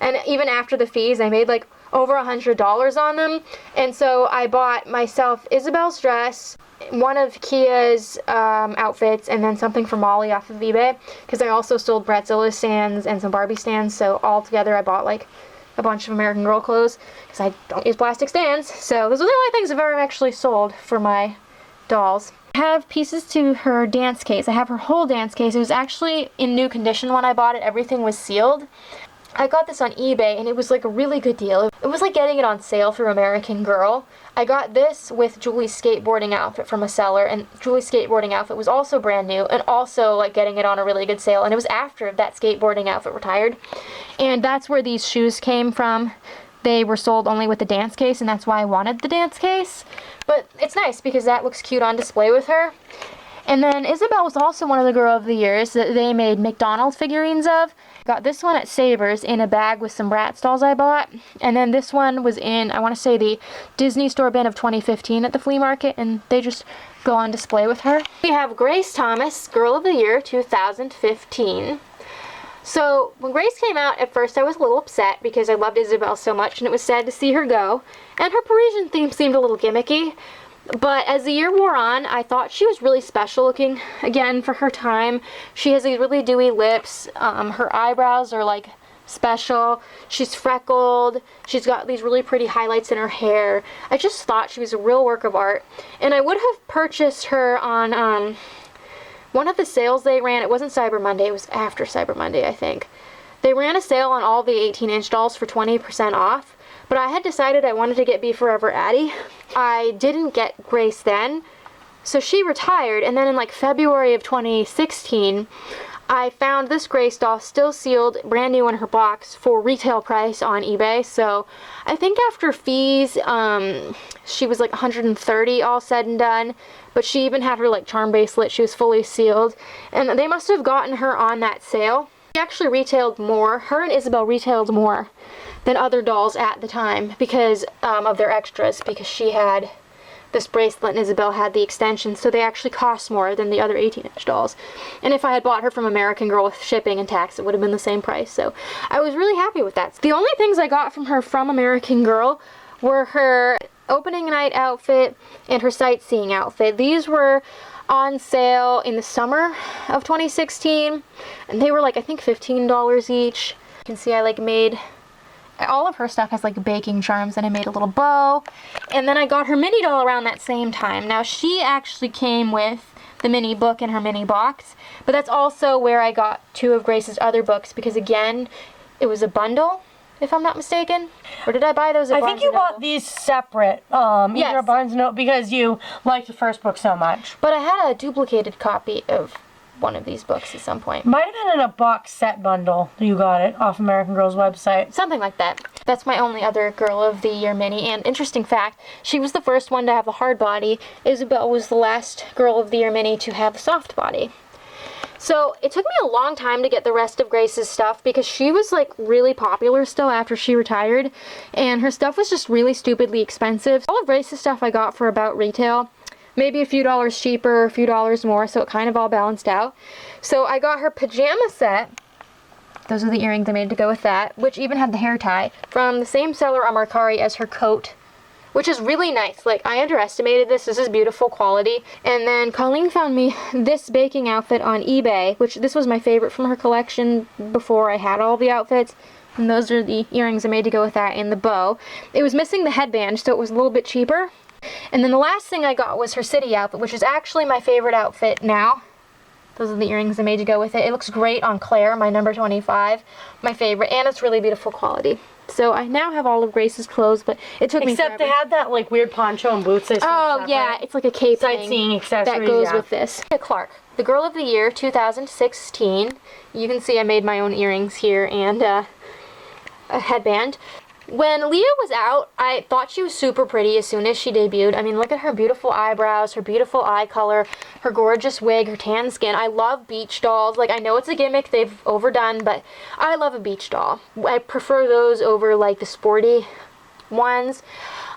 And even after the fees, I made like over $100 on them. And so I bought myself Isabelle's dress, one of Kia's outfits, and then something for Molly off of eBay, because I also sold Bratzilla's stands and some Barbie stands, so all together I bought like a bunch of American Girl clothes, because I don't use plastic stands. So those are the only things I've ever actually sold for my dolls. I have pieces to her dance case. I have her whole dance case. It was actually in new condition when I bought it. Everything was sealed. I got this on eBay, and it was like a really good deal. It was like getting it on sale through American Girl. I got this with Julie's skateboarding outfit from a seller, and Julie's skateboarding outfit was also brand new, and also like getting it on a really good sale. And it was after that skateboarding outfit retired. And that's where these shoes came from. They were sold only with the dance case, and that's why I wanted the dance case. But it's nice because that looks cute on display with her. And then Isabelle was also one of the Girl of the Years that they made McDonald's figurines of. Got this one at Savers in a bag with some Bratz dolls I bought. And then this one was in, I want to say, the Disney store bin of 2015 at the flea market, and they just go on display with her. We have Grace Thomas, Girl of the Year 2015. So when Grace came out, at first I was a little upset because I loved Isabelle so much and it was sad to see her go. And her Parisian theme seemed a little gimmicky. But as the year wore on, I thought she was really special looking, again, for her time. She has these really dewy lips. Her eyebrows are, like, special. She's freckled. She's got these really pretty highlights in her hair. I just thought she was a real work of art. And I would have purchased her on one of the sales they ran. It wasn't Cyber Monday. It was after Cyber Monday, I think. They ran a sale on all the 18-inch dolls for 20% off. But I had decided I wanted to get Be Forever Addie. I didn't get Grace then, so she retired, and then in like February of 2016, I found this Grace doll still sealed, brand new in her box, for retail price on eBay. So I think after fees, she was like $130 all said and done, but she even had her like charm bracelet. She was fully sealed, and they must have gotten her on that sale. She actually retailed more. Her and Isabelle retailed more than other dolls at the time because of their extras, because she had this bracelet and Isabelle had the extension, so they actually cost more than the other 18-inch dolls. And if I had bought her from American Girl with shipping and tax, it would have been the same price. So I was really happy with that. The only things I got from her from American Girl were her opening night outfit and her sightseeing outfit. These were on sale in the summer of 2016, and they were like, I think $15 each. You can see I like made, all of her stuff has like baking charms, and I made a little bow. And then I got her mini doll around that same time. Now she actually came with the mini book in her mini box, but that's also where I got two of Grace's other books, because again, it was a bundle, if I'm not mistaken. Or did I buy those at I Barnes think you & Noble? bought these separate, either Yes. at Barnes & Noble, because you liked the first book so much. But I had a duplicated copy of one of these books at some point. Might have been in a box set bundle. You got it off American Girl's website. Something like that. That's my only other Girl of the Year mini. And interesting fact, she was the first one to have a hard body. Isabelle was the last Girl of the Year mini to have a soft body. So it took me a long time to get the rest of Grace's stuff because she was like really popular still after she retired, and her stuff was just really stupidly expensive. All of Grace's stuff I got for about retail, maybe a few dollars cheaper, a few dollars more, so it kind of all balanced out. So I got her pajama set. Those are the earrings I made to go with that, which even had the hair tie, from the same seller on Mercari as her coat, which is really nice. Like, I underestimated this. This is beautiful quality. And then Colleen found me this baking outfit on eBay, which this was my favorite from her collection before I had all the outfits. And those are the earrings I made to go with that, and the bow. It was missing the headband, so it was a little bit cheaper. And then the last thing I got was her city outfit, which is actually my favorite outfit now. Those are the earrings I made to go with it. It looks great on Claire, my number 25, my favorite, and it's really beautiful quality. So I now have all of Grace's clothes, but it took me forever. Except they had that like weird poncho and boots. Oh yeah, it's like a cape sightseeing thing accessories that goes with this. Leah Clark, the Girl of the Year 2016. You can see I made my own earrings here and a headband. When Leah was out, I thought she was super pretty as soon as she debuted. I mean, look at her beautiful eyebrows, her beautiful eye color, her gorgeous wig, her tan skin. I love beach dolls. Like, I know it's a gimmick they've overdone, but I love a beach doll. I prefer those over, like, the sporty ones.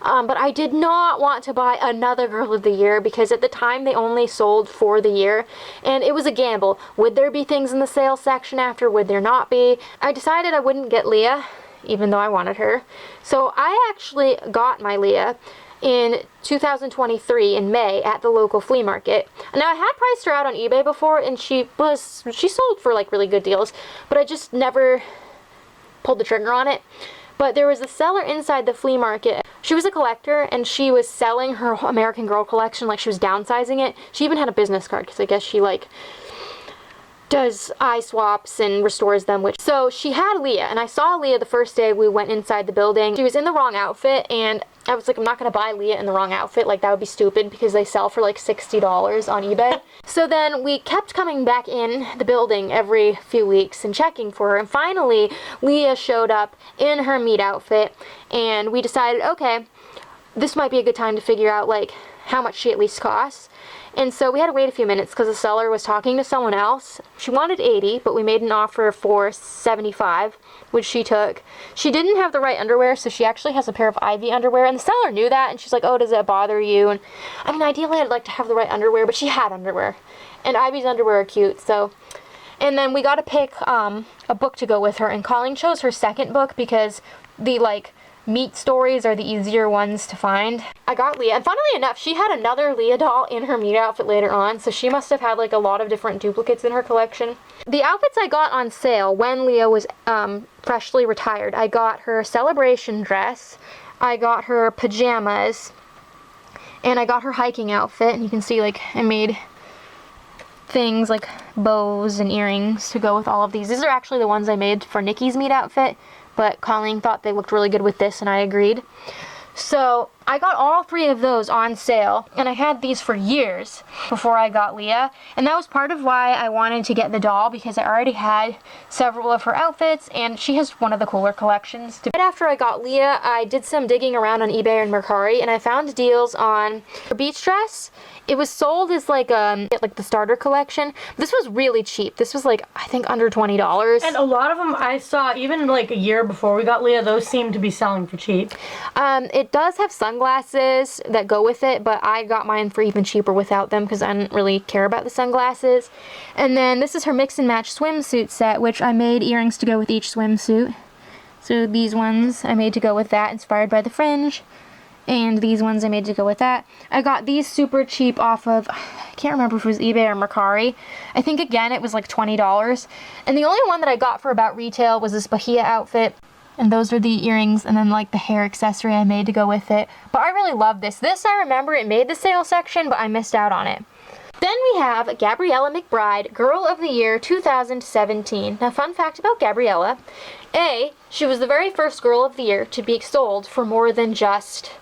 But I did not want to buy another Girl of the Year because at the time they only sold for the year, and it was a gamble. Would there be things in the sales section after? Would there not be? I decided I wouldn't get Leah, even though I wanted her. So I actually got my Leah in 2023 in May at the local flea market. Now I had priced her out on eBay before, and she sold for like really good deals, but I just never pulled the trigger on it. But there was a seller inside the flea market. She was a collector, and she was selling her American Girl collection like she was downsizing it. She even had a business card because I guess she like does eye swaps and restores them. So she had Leah, and I saw Leah the first day we went inside the building. She was in the wrong outfit, and I was like, I'm not going to buy Leah in the wrong outfit. Like, that would be stupid because they sell for like $60 on eBay. So then we kept coming back in the building every few weeks and checking for her, and finally Leah showed up in her meet outfit, and we decided, okay, this might be a good time to figure out like how much she at least costs. And so we had to wait a few minutes because the seller was talking to someone else. She wanted 80, but we made an offer for 75, which she took. She didn't have the right underwear, so she actually has a pair of Ivy underwear, and the seller knew that, and she's like, oh, does that bother you? And I mean, ideally I'd like to have the right underwear, but she had underwear. And Ivy's underwear are cute, so. And then we got to pick a book to go with her, and Colleen chose her second book because the, like, meat stories are the easier ones to find. I got Leah, and funnily enough, she had another Leah doll in her meat outfit later on, so she must have had like a lot of different duplicates in her collection. The outfits I got on sale when Leah was freshly retired, I got her celebration dress, I got her pajamas, and I got her hiking outfit, and you can see like I made things like bows and earrings to go with all of these. These are actually the ones I made for Nikki's meat outfit, but Colleen thought they looked really good with this, and I agreed. So I got all three of those on sale, and I had these for years before I got Leah, and that was part of why I wanted to get the doll, because I already had several of her outfits, and she has one of the cooler collections. Right after I got Leah, I did some digging around on eBay and Mercari, and I found deals on her beach dress. It was sold as like the starter collection. This was really cheap. This was like, I think under $20. And a lot of them I saw, even like a year before we got Leah, those seemed to be selling for cheap. It does have sunglasses that go with it, but I got mine for even cheaper without them because I didn't really care about the sunglasses. And then this is her mix and match swimsuit set, which I made earrings to go with each swimsuit. So these ones I made to go with that, inspired by the fringe. And these ones I made to go with that. I got these super cheap off of, I can't remember if it was eBay or Mercari. I think again it was like $20. And the only one that I got for about retail was this Bahia outfit. And those are the earrings and then like the hair accessory I made to go with it. But I really love this. This, I remember, it made the sale section, but I missed out on it. Then we have Gabriella McBride, Girl of the Year 2017. Now, fun fact about Gabriella. A, she was the very first Girl of the Year to be sold for more than just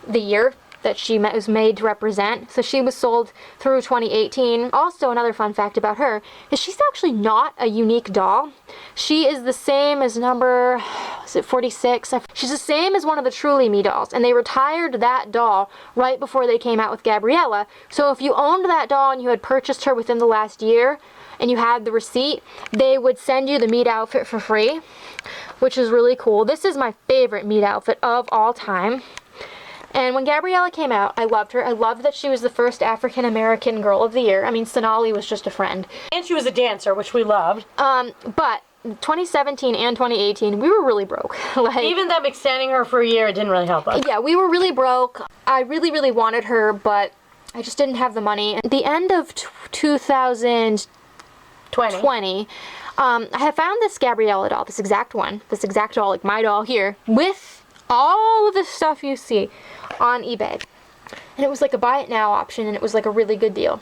the year that she was made to represent. So she was sold through 2018. Also, another fun fact about her is she's actually not a unique doll. She is the same as number, is it 46? She's the same as one of the Truly Me dolls, and they retired that doll right before they came out with Gabriella. So if you owned that doll and you had purchased her within the last year and you had the receipt, they would send you the meat outfit for free, which is really cool. This is my favorite meat outfit of all time. And when Gabriella came out, I loved her. I loved that she was the first African-American Girl of the Year. I mean, Sonali was just a friend. And she was a dancer, which we loved. But 2017 and 2018, we were really broke. Like, even them extending her for a year, it didn't really help us. Yeah, we were really broke. I really, really wanted her, but I just didn't have the money. At the end of 2020, I had found this Gabriella doll, this exact one, this exact doll, like my doll here, with all of the stuff you see on eBay. And it was like a buy it now option, and it was like a really good deal.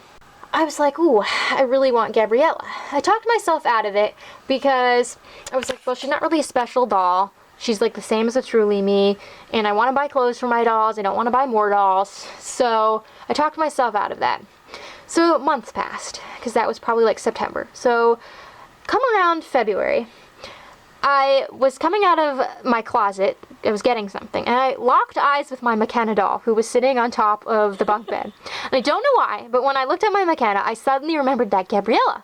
I was like, ooh, I really want Gabriella. I talked myself out of it because I was like, well, she's not really a special doll. She's like the same as a Truly Me, and I want to buy clothes for my dolls. I don't want to buy more dolls. So I talked myself out of that. So months passed, because that was probably like September. So come around February, I was coming out of my closet, I was getting something, and I locked eyes with my McKenna doll, who was sitting on top of the bunk bed. And I don't know why, but when I looked at my McKenna, I suddenly remembered that Gabriella.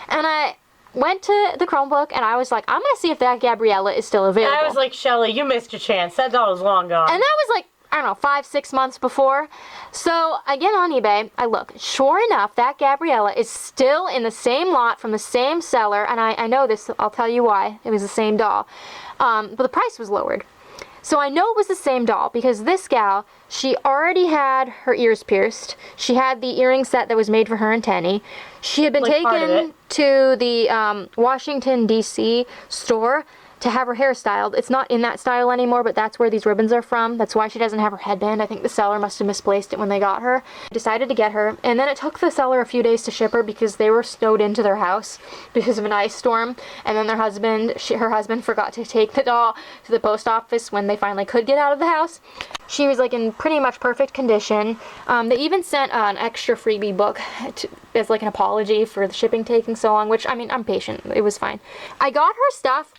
And I went to the Chromebook, and I was like, I'm gonna see if that Gabriella is still available. I was like, Shelly, you missed your chance. That doll is long gone. And that was like, I don't know, 5-6 months before. So I get on eBay, I look. Sure enough, that Gabriella is still in the same lot from the same seller, and I know this, I'll tell you why. It was the same doll. But the price was lowered. So I know it was the same doll because this gal, she already had her ears pierced. She had the earring set that was made for her and Tenny. She had been taken to the Washington, D.C. store to have her hair styled. It's not in that style anymore, but that's where these ribbons are from. That's why she doesn't have her headband. I think the seller must have misplaced it when they got her. I decided to get her, and then it took the seller a few days to ship her because they were snowed into their house because of an ice storm, and then her husband forgot to take the doll to the post office when they finally could get out of the house. She was like in pretty much perfect condition. They even sent an extra freebie book as like an apology for the shipping taking so long, which, I mean, I'm patient. It was fine. I got her stuff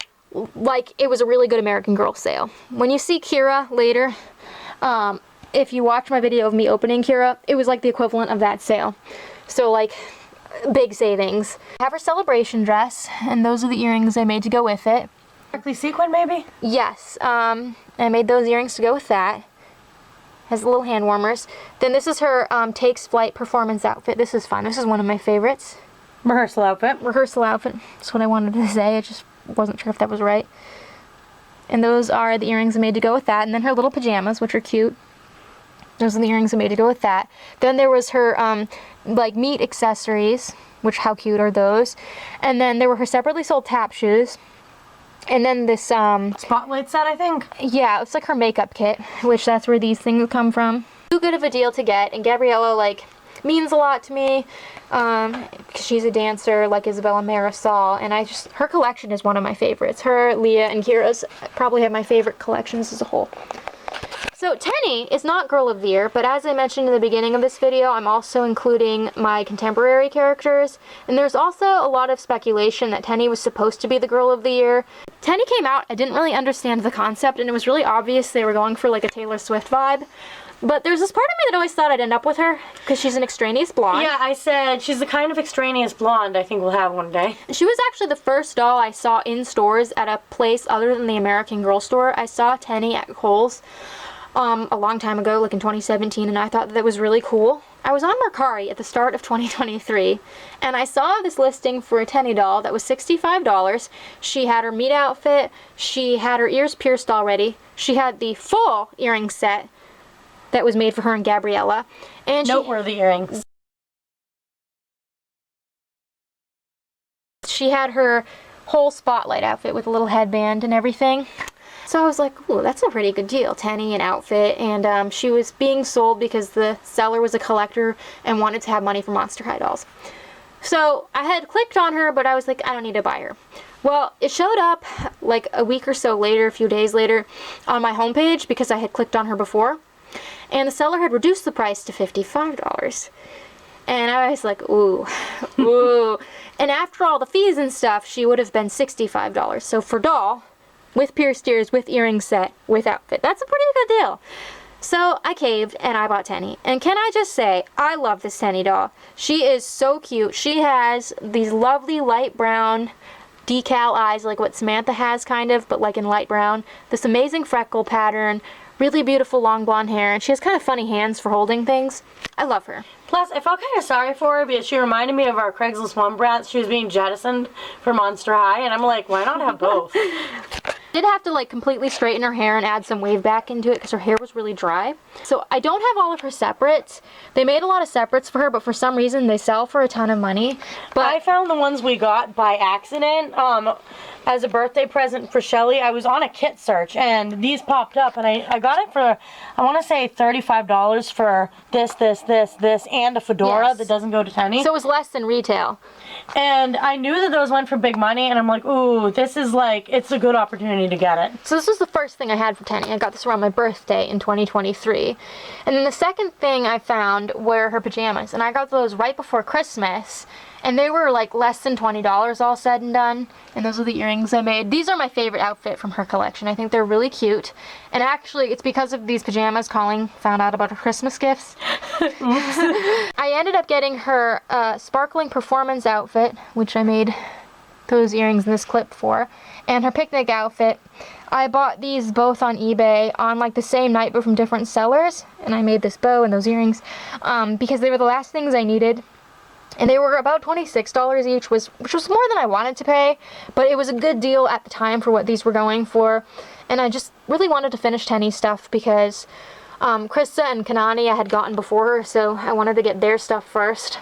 like it was a really good American Girl sale. When you see Kira later, if you watch my video of me opening Kira, it was like the equivalent of that sale. So like, big savings. I have her celebration dress, and those are the earrings I made to go with it. Sparkly sequin, maybe? Yes, I made those earrings to go with that. Has little hand warmers. Then this is her takes flight performance outfit. This is fun. This is one of my favorites. Rehearsal outfit. Rehearsal outfit. That's what I wanted to say. I just wasn't sure if that was right. And those are the earrings I made to go with that. And then her little pajamas, which are cute. Those are the earrings I made to go with that. Then there was her like meat accessories, which how cute are those? And then there were her separately sold tap shoes. And then this spotlight set, I think. Yeah, it's like her makeup kit, which that's where these things come from. Too good of a deal to get, and Gabriella like means a lot to me because she's a dancer like Isabelle and Marisol, and her collection is one of my favorites. Her, Leah, and Kira's probably have my favorite collections as a whole. So Tenny is not Girl of the Year, but as I mentioned in the beginning of this video, I'm also including my contemporary characters, and there's also a lot of speculation that Tenny was supposed to be the Girl of the Year. Tenny came out, I didn't really understand the concept, and it was really obvious they were going for like a Taylor Swift vibe. But there's this part of me that always thought I'd end up with her, because she's an extraneous blonde. Yeah, I said she's the kind of extraneous blonde I think we'll have one day. She was actually the first doll I saw in stores at a place other than the American Girl store. I saw Tenny at Kohl's a long time ago, like in 2017, and I thought that was really cool. I was on Mercari at the start of 2023, and I saw this listing for a Tenny doll that was $65. She had her meat outfit, she had her ears pierced already, she had the full earring set that was made for her and Gabriella. And noteworthy earrings. She had her whole spotlight outfit with a little headband and everything. So I was like, ooh, that's a pretty good deal. Tenny, an outfit, and she was being sold because the seller was a collector and wanted to have money for Monster High dolls. So I had clicked on her, but I was like, I don't need to buy her. Well, it showed up like a week or so later, a few days later, on my homepage because I had clicked on her before. And the seller had reduced the price to $55. And I was like, ooh, ooh. And after all the fees and stuff, she would have been $65. So for doll, with pierced ears, with earring set, with outfit, that's a pretty good deal. So I caved and I bought Tenny. And can I just say, I love this Tenny doll. She is so cute. She has these lovely light brown decal eyes, like what Samantha has kind of, but like in light brown. This amazing freckle pattern, really beautiful long blonde hair, and she has kind of funny hands for holding things. I love her. Plus, I felt kind of sorry for her because she reminded me of our Craigslist one brat. She was being jettisoned for Monster High, and I'm like, why not have both? Did have to like completely straighten her hair and add some wave back into it because her hair was really dry. So I don't have all of her separates. They made a lot of separates for her, but for some reason they sell for a ton of money. But I found the ones we got by accident as a birthday present for Shelly. I was on a kit search and these popped up, and I got it for, I want to say $35 for this, and a fedora that doesn't go to Tenny. So it was less than retail. And I knew that those went for big money, and I'm like, ooh, this is like, it's a good opportunity to get it. So this was the first thing I had for Tenny. I got this around my birthday in 2023. And then the second thing I found were her pajamas. And I got those right before Christmas. And they were like less than $20 all said and done. And those are the earrings I made. These are my favorite outfit from her collection. I think they're really cute. And actually, it's because of these pajamas Colleen found out about her Christmas gifts. I ended up getting her sparkling performance outfit, which I made those earrings in this clip for, and her picnic outfit. I bought these both on eBay on like the same night but from different sellers, and I made this bow and those earrings because they were the last things I needed. And they were about $26 each, which was more than I wanted to pay, but it was a good deal at the time for what these were going for. And I just really wanted to finish Tenny's stuff because Krista and Kanani I had gotten before her, so I wanted to get their stuff first.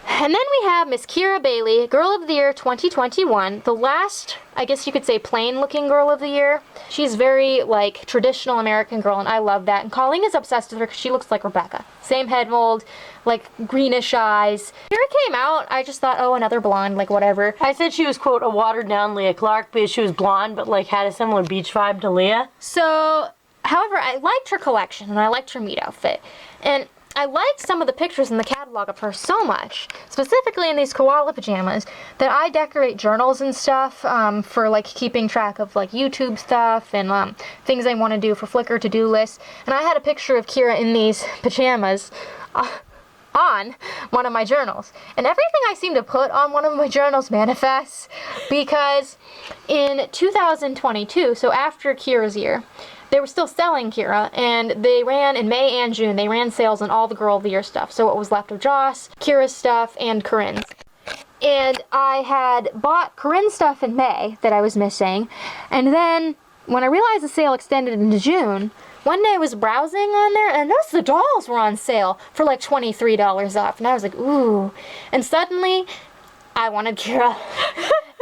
And then we have Miss Kira Bailey, Girl of the Year 2021, the last, I guess you could say, plain-looking Girl of the Year. She's very, like, traditional American girl, and I love that. And Colleen is obsessed with her because she looks like Rebecca. Same head mold, like, greenish eyes. Kira came out, I just thought, oh, another blonde, like, whatever. I said she was, quote, a watered-down Leah Clark because she was blonde, but, like, had a similar beach vibe to Leah. So, however, I liked her collection, and I liked her meat outfit. And I liked some of the pictures in the catalog of her so much, specifically in these koala pajamas, that I decorate journals and stuff for like keeping track of like YouTube stuff and things I want to do for Flickr to-do lists. And I had a picture of Kira in these pajamas on one of my journals. And everything I seem to put on one of my journals manifests, because in 2022, so after Kira's year, they were still selling Kira, and they ran in May and June, they ran sales on all the Girl of the Year stuff. So what was left of Joss, Kira's stuff, and Corinne's. And I had bought Corinne's stuff in May that I was missing, and then when I realized the sale extended into June, one day I was browsing on there, and I noticed the dolls were on sale for like $23 off, and I was like, ooh. And suddenly, I wanted Kira.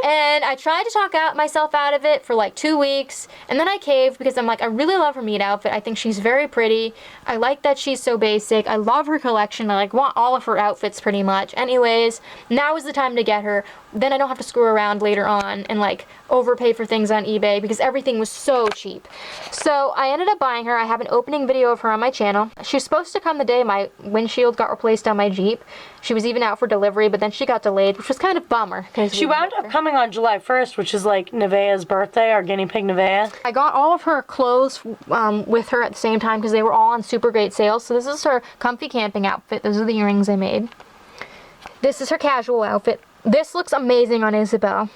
And I tried to talk myself out of it for like 2 weeks, and then I caved because I'm like, I really love her meat outfit. I think she's very pretty. I like that she's so basic. I love her collection. I like want all of her outfits pretty much. Anyways, now is the time to get her. Then I don't have to screw around later on and like overpay for things on eBay because everything was so cheap. So I ended up buying her. I have an opening video of her on my channel. She was supposed to come the day my windshield got replaced on my Jeep. She was even out for delivery, but then she got delayed, which was kind of bummer. She wound up coming on July 1st, which is like Nevaeh's birthday, our guinea pig Nevaeh. I got all of her clothes with her at the same time because they were all on super great sales. So this is her comfy camping outfit. Those are the earrings I made. This is her casual outfit. This looks amazing on Isabelle.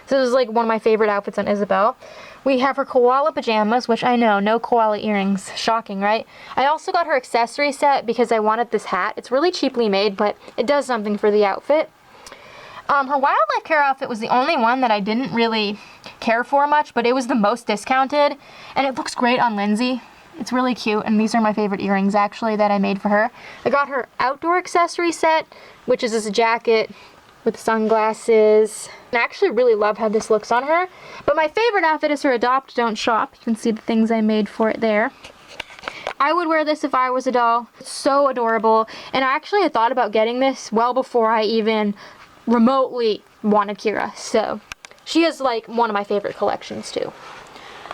This is like one of my favorite outfits on Isabelle. We have her koala pajamas, which I know, no koala earrings. Shocking, right? I also got her accessory set because I wanted this hat. It's really cheaply made, but it does something for the outfit. Her wildlife care outfit was the only one that I didn't really care for much, but it was the most discounted, and it looks great on Lindsay. It's really cute, and these are my favorite earrings, actually, that I made for her. I got her outdoor accessory set, which is this jacket with sunglasses. I actually really love how this looks on her, but my favorite outfit is her Adopt Don't Shop. You can see the things I made for it there. I would wear this if I was a doll. It's so adorable, and I actually had thought about getting this well before I even remotely wanted Kira, so she is like one of my favorite collections too.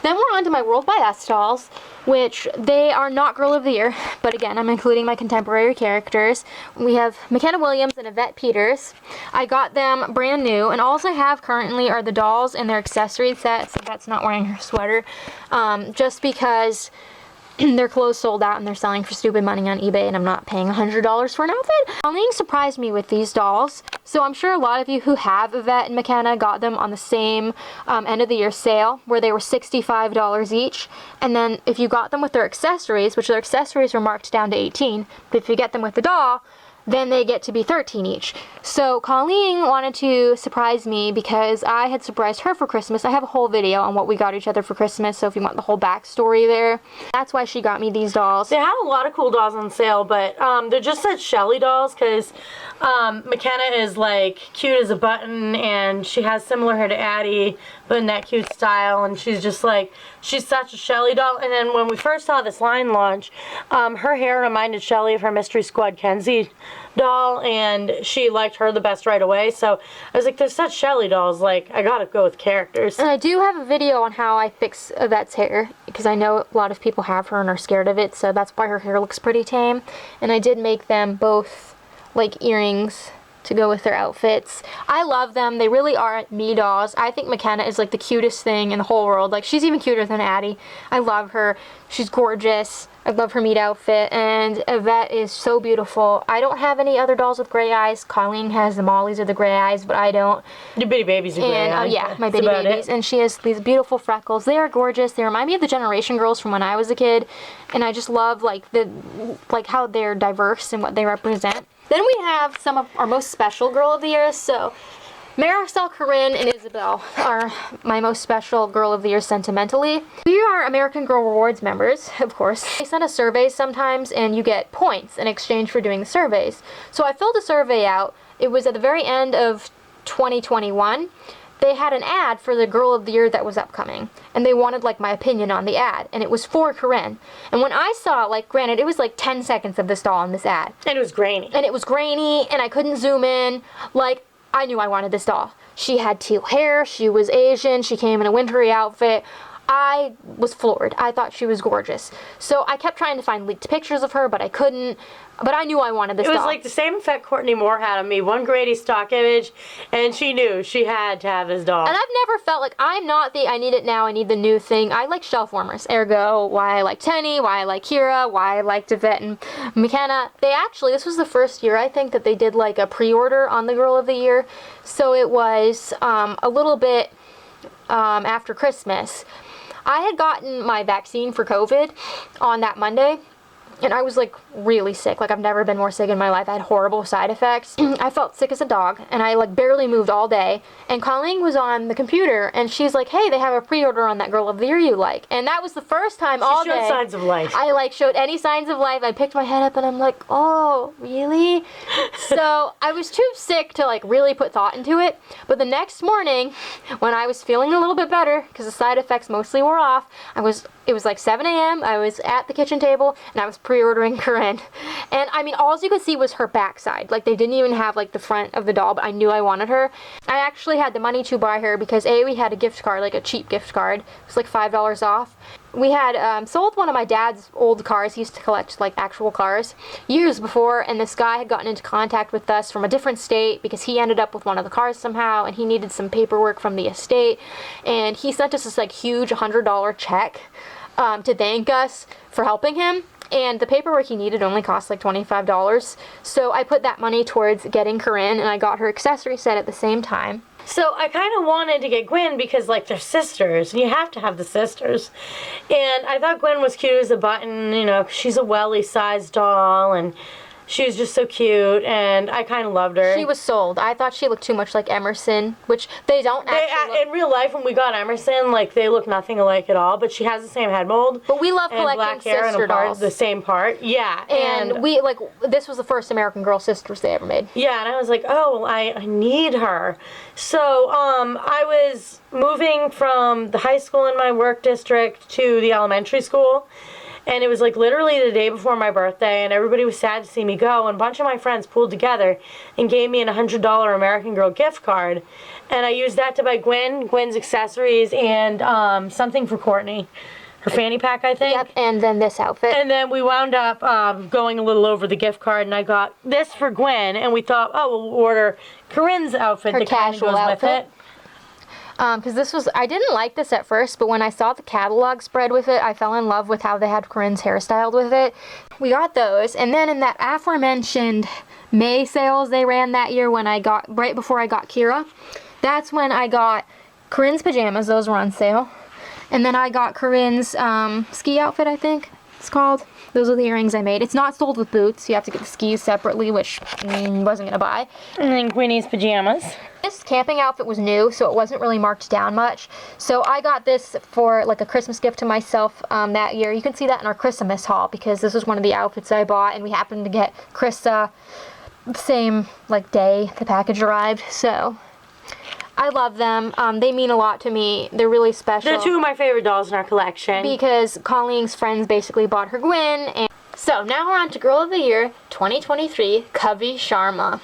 Then we're on to my World by Us dolls, which they are not Girl of the Year, but again, I'm including my contemporary characters. We have McKenna Williams and Yvette Peters. I got them brand new, and all I have currently are the dolls and their accessory sets. That's not wearing her sweater, just because their clothes sold out and they're selling for stupid money on eBay, and I'm not paying $100 for an outfit. Laney surprised me with these dolls, so I'm sure a lot of you who have Yvette and McKenna got them on the same end of the year sale where they were $65 each. And then if you got them with their accessories, which their accessories were marked down to $18, but if you get them with the doll, then they get to be $13 each. So Colleen wanted to surprise me because I had surprised her for Christmas. I have a whole video on what we got each other for Christmas, so if you want the whole backstory there. That's why she got me these dolls. They had a lot of cool dolls on sale, but they're just such Shelly dolls because McKenna is like cute as a button, and she has similar hair to Addie, but in that cute style, and she's just like, she's such a Shelly doll. And then when we first saw this line launch, her hair reminded Shelly of her Mystery Squad Kenzie doll, and she liked her the best right away. So I was like, there's such Shelly dolls, like I gotta go with characters. And I do have a video on how I fix Yvette's hair, because I know a lot of people have her and are scared of it, so that's why her hair looks pretty tame. And I did make them both like earrings to go with their outfits. I love them. They really are me dolls. I think McKenna is like the cutest thing in the whole world. Like, she's even cuter than Addie. I love her. She's gorgeous. I love her meat outfit, and Yvette is so beautiful. I don't have any other dolls with gray eyes. Colleen has the Mollies or the gray eyes, but I don't. Your bitty babies are gray eyes. Yeah, my bitty babies. And she has these beautiful freckles. They are gorgeous. They remind me of the Generation Girls from when I was a kid, and I just love like how they're diverse and what they represent. Then we have some of our most special Girl of the Years. So Marisol, Corinne, and Isabelle are my most special Girl of the Year sentimentally. We are American Girl Rewards members, of course. They send us surveys sometimes, and you get points in exchange for doing the surveys. So I filled a survey out. It was at the very end of 2021. They had an ad for the Girl of the Year that was upcoming, and they wanted like my opinion on the ad, and it was for Corinne. And when I saw, like, granted, it was like 10 seconds of this doll in this ad. And it was grainy. And it was grainy, and I couldn't zoom in. Like, I knew I wanted this doll. She had teal hair, she was Asian, she came in a wintry outfit. I was floored. I thought she was gorgeous. So I kept trying to find leaked pictures of her, but I couldn't. But I knew I wanted this doll. It was like the same effect Courtney Moore had on me. One Grady stock image, and she knew she had to have this doll. And I've never felt like I'm not the I need it now, I need the new thing. I like shelf warmers. Ergo, why I like Tenny, why I like Kira, why I like Yvette and McKenna. They actually, this was the first year I think that they did like a pre-order on the Girl of the Year. So it was a little bit after Christmas. I had gotten my vaccine for COVID on that Monday. And I was like really sick. Like I've never been more sick in my life. I had horrible side effects. I felt sick as a dog and I like barely moved all day. And Colleen was on the computer and she's like, hey, they have a pre-order on that Girl of the Year you like. And that was the first time all day. She showed signs of life. I like showed any signs of life. I picked my head up and I'm like, oh, really? So I was too sick to like really put thought into it. But the next morning when I was feeling a little bit better because the side effects mostly wore off, it was like 7 a.m. I was at the kitchen table and I was pre-ordering Corinne. And I mean, all you could see was her backside. Like they didn't even have like the front of the doll, but I knew I wanted her. I actually had the money to buy her because we had a gift card, like a cheap gift card. It was like $5 off. We had sold one of my dad's old cars. He used to collect like actual cars years before, and this guy had gotten into contact with us from a different state because he ended up with one of the cars somehow and he needed some paperwork from the estate, and he sent us this like huge $100 check to thank us for helping him. And the paperwork he needed only cost like $25. So I put that money towards getting Corinne, and I got her accessory set at the same time. So I kind of wanted to get Gwen because like they're sisters and you have to have the sisters. And I thought Gwen was cute as a button, you know, she's a welly sized doll and she was just so cute and I kind of loved her. She was sold. I thought she looked too much like Emerson, which they don't actually look. In real life, when we got Emerson, like they look nothing alike at all, but she has the same head mold. But we love and collecting black hair sister and a part, dolls. the same part. Yeah. And we, like, this was the first American Girl sisters they ever made. Yeah, and I was like, oh, well, I need her. So I was moving from the high school in my work district to the elementary school. And it was like literally the day before my birthday, and everybody was sad to see me go. And a bunch of my friends pulled together and gave me an $100 American Girl gift card. And I used that to buy Gwen's accessories, and something for Courtney. Her fanny pack, I think. Yep, and then this outfit. And then we wound up going a little over the gift card, and I got this for Gwen, and we thought, oh, we'll order Corinne's outfit that kind of goes with it. Because this was, I didn't like this at first, but when I saw the catalog spread with it, I fell in love with how they had Corinne's hairstyled with it. We got those, and then in that aforementioned May sales they ran that year when I got, right before I got Kira, that's when I got Corinne's pajamas. Those were on sale. And then I got Corinne's ski outfit, I think it's called. Those are the earrings I made. It's not sold with boots. You have to get the skis separately, which wasn't going to buy. And then Queenie's pajamas. This camping outfit was new, so it wasn't really marked down much. So I got this for like a Christmas gift to myself that year. You can see that in our Christmas haul because this was one of the outfits I bought, and we happened to get Krista the same like day the package arrived. So I love them. They mean a lot to me. They're really special. They're two of my favorite dolls in our collection. Because Colleen's friends basically bought her Gwen. And so now we're on to Girl of the Year 2023, Kavi Sharma.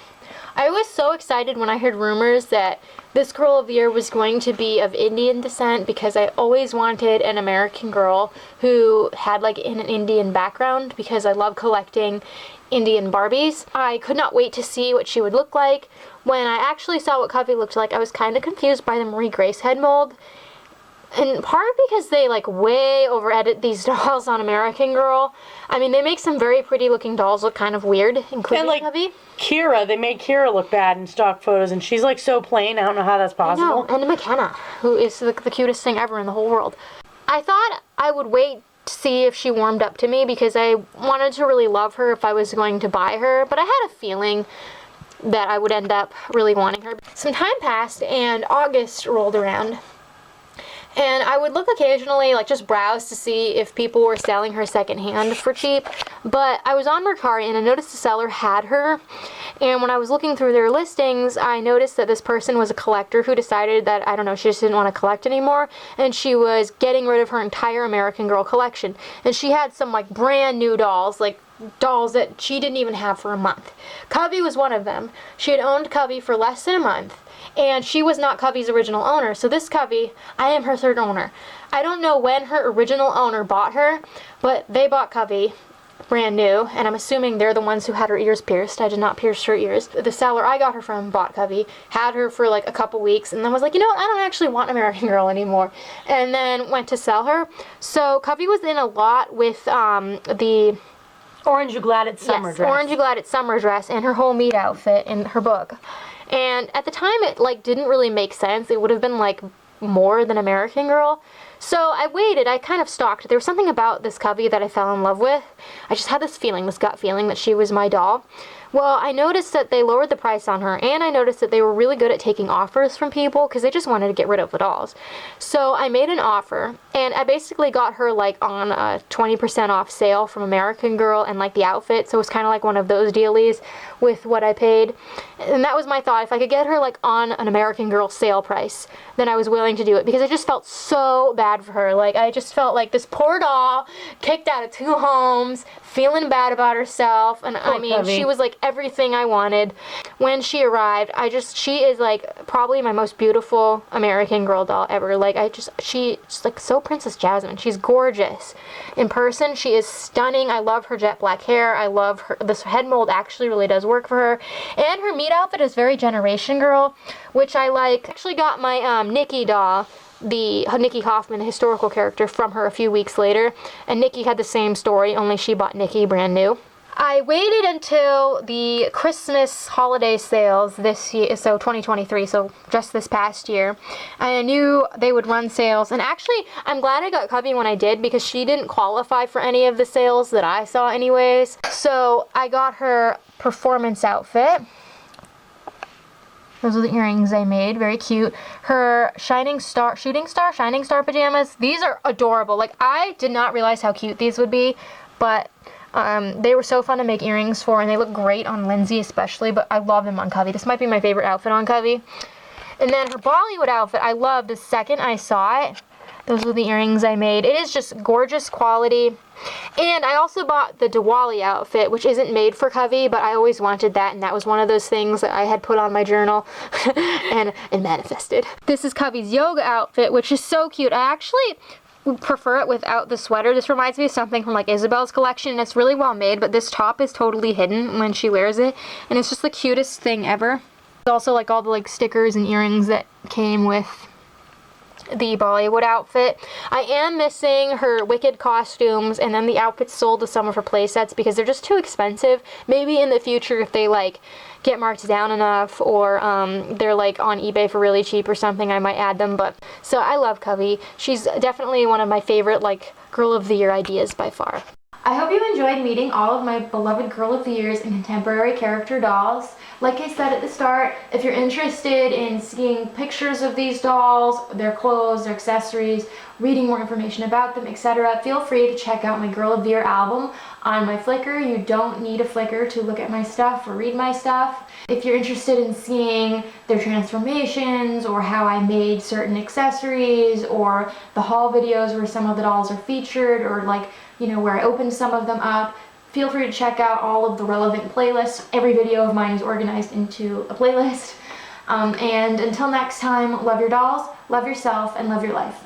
I was so excited when I heard rumors that this Girl of the Year was going to be of Indian descent because I always wanted an American girl who had like an Indian background because I love collecting Indian Barbies. I could not wait to see what she would look like. When I actually saw what Kavi looked like, I was kind of confused by the Marie Grace head mold. In part because they like way over edit these dolls on American Girl. I mean, they make some very pretty looking dolls look kind of weird, including and like Kavi. Kira, they made Kira look bad in stock photos, and she's like so plain. I don't know how that's possible. No, and McKenna, who is the cutest thing ever in the whole world. I thought I would wait to see if she warmed up to me because I wanted to really love her if I was going to buy her, but I had a feeling that I would end up really wanting her. Some time passed and August rolled around. And I would look occasionally, like just browse to see if people were selling her secondhand for cheap. But I was on Mercari and I noticed the seller had her. And when I was looking through their listings, I noticed that this person was a collector who decided that, I don't know, she just didn't want to collect anymore. And she was getting rid of her entire American Girl collection. And she had some like brand new dolls, like dolls that she didn't even have for a month. Covey was one of them. She had owned Covey for less than a month, and she was not Covey's original owner. So this Covey, I am her third owner. I don't know when her original owner bought her, but they bought Covey brand new, and I'm assuming they're the ones who had her ears pierced. I did not pierce her ears. The seller I got her from bought Covey, had her for like a couple weeks, and then was like, you know what, I don't actually want American Girl anymore, and then went to sell her. So Covey was in a lot with the Orange You Glad It's Summer dress. Orange You Glad It's Summer dress and her whole meat outfit in her book. And at the time it like didn't really make sense. It would have been like more than American Girl. So I waited, I kind of stalked. There was something about this Covey that I fell in love with. I just had this feeling, this gut feeling that she was my doll. Well, I noticed that they lowered the price on her, and I noticed that they were really good at taking offers from people because they just wanted to get rid of the dolls. So I made an offer, and I basically got her like on a 20% off sale from American Girl and like the outfit, so it was kind of like one of those dealies with what I paid. And that was my thought. If I could get her like on an American Girl sale price, then I was willing to do it because I just felt so bad for her. Like I just felt like this poor doll kicked out of 2 homes, feeling bad about herself, and I mean, Covey. she was like everything I wanted. When she arrived, she is like probably my most beautiful American Girl doll ever. Like she's like so Princess Jasmine. She's gorgeous. In person, she is stunning. I love her jet black hair. I love her, this head mold actually really does work for her. And her meat outfit is very Generation Girl, which I like. Actually got my Nikki doll, the Nikki Hoffman, the historical character, from her a few weeks later, and Nikki had the same story, only she bought Nikki brand new. I waited until the Christmas holiday sales this year, so 2023, so just this past year. I knew they would run sales, and actually, I'm glad I got Covey when I did because she didn't qualify for any of the sales that I saw anyways. So I got her performance outfit. Those are the earrings I made, very cute. Her shooting star pajamas, these are adorable. Like, I did not realize how cute these would be, but they were so fun to make earrings for, and they look great on Lindsay especially, but I love them on Covey. This might be my favorite outfit on Covey. And then her Bollywood outfit, I loved the second I saw it. Those were the earrings I made. It is just gorgeous quality. And I also bought the Diwali outfit, which isn't made for Covey, but I always wanted that, and that was one of those things that I had put on my journal and manifested. This is Covey's yoga outfit, which is so cute. I actually prefer it without the sweater. This reminds me of something from like Isabelle's collection, and it's really well made, but this top is totally hidden when she wears it, and it's just the cutest thing ever. Also like all the like stickers and earrings that came with the Bollywood outfit. I am missing her Wicked costumes, and then the outfits sold to some of her play sets because they're just too expensive. Maybe in the future, if they like get marked down enough, or they're like on eBay for really cheap or something, I might add them. But so I love Covey. She's definitely one of my favorite like Girl of the Year ideas by far. I hope you enjoyed meeting all of my beloved Girl of the Years and contemporary character dolls. Like I said at the start, if you're interested in seeing pictures of these dolls, their clothes, their accessories, reading more information about them, etc., feel free to check out my Girl of the Year album on my Flickr. You don't need a Flickr to look at my stuff or read my stuff. If you're interested in seeing their transformations or how I made certain accessories, or the haul videos where some of the dolls are featured, or like, you know, where I opened some of them up, feel free to check out all of the relevant playlists. Every video of mine is organized into a playlist. And until next time, love your dolls, love yourself, and love your life.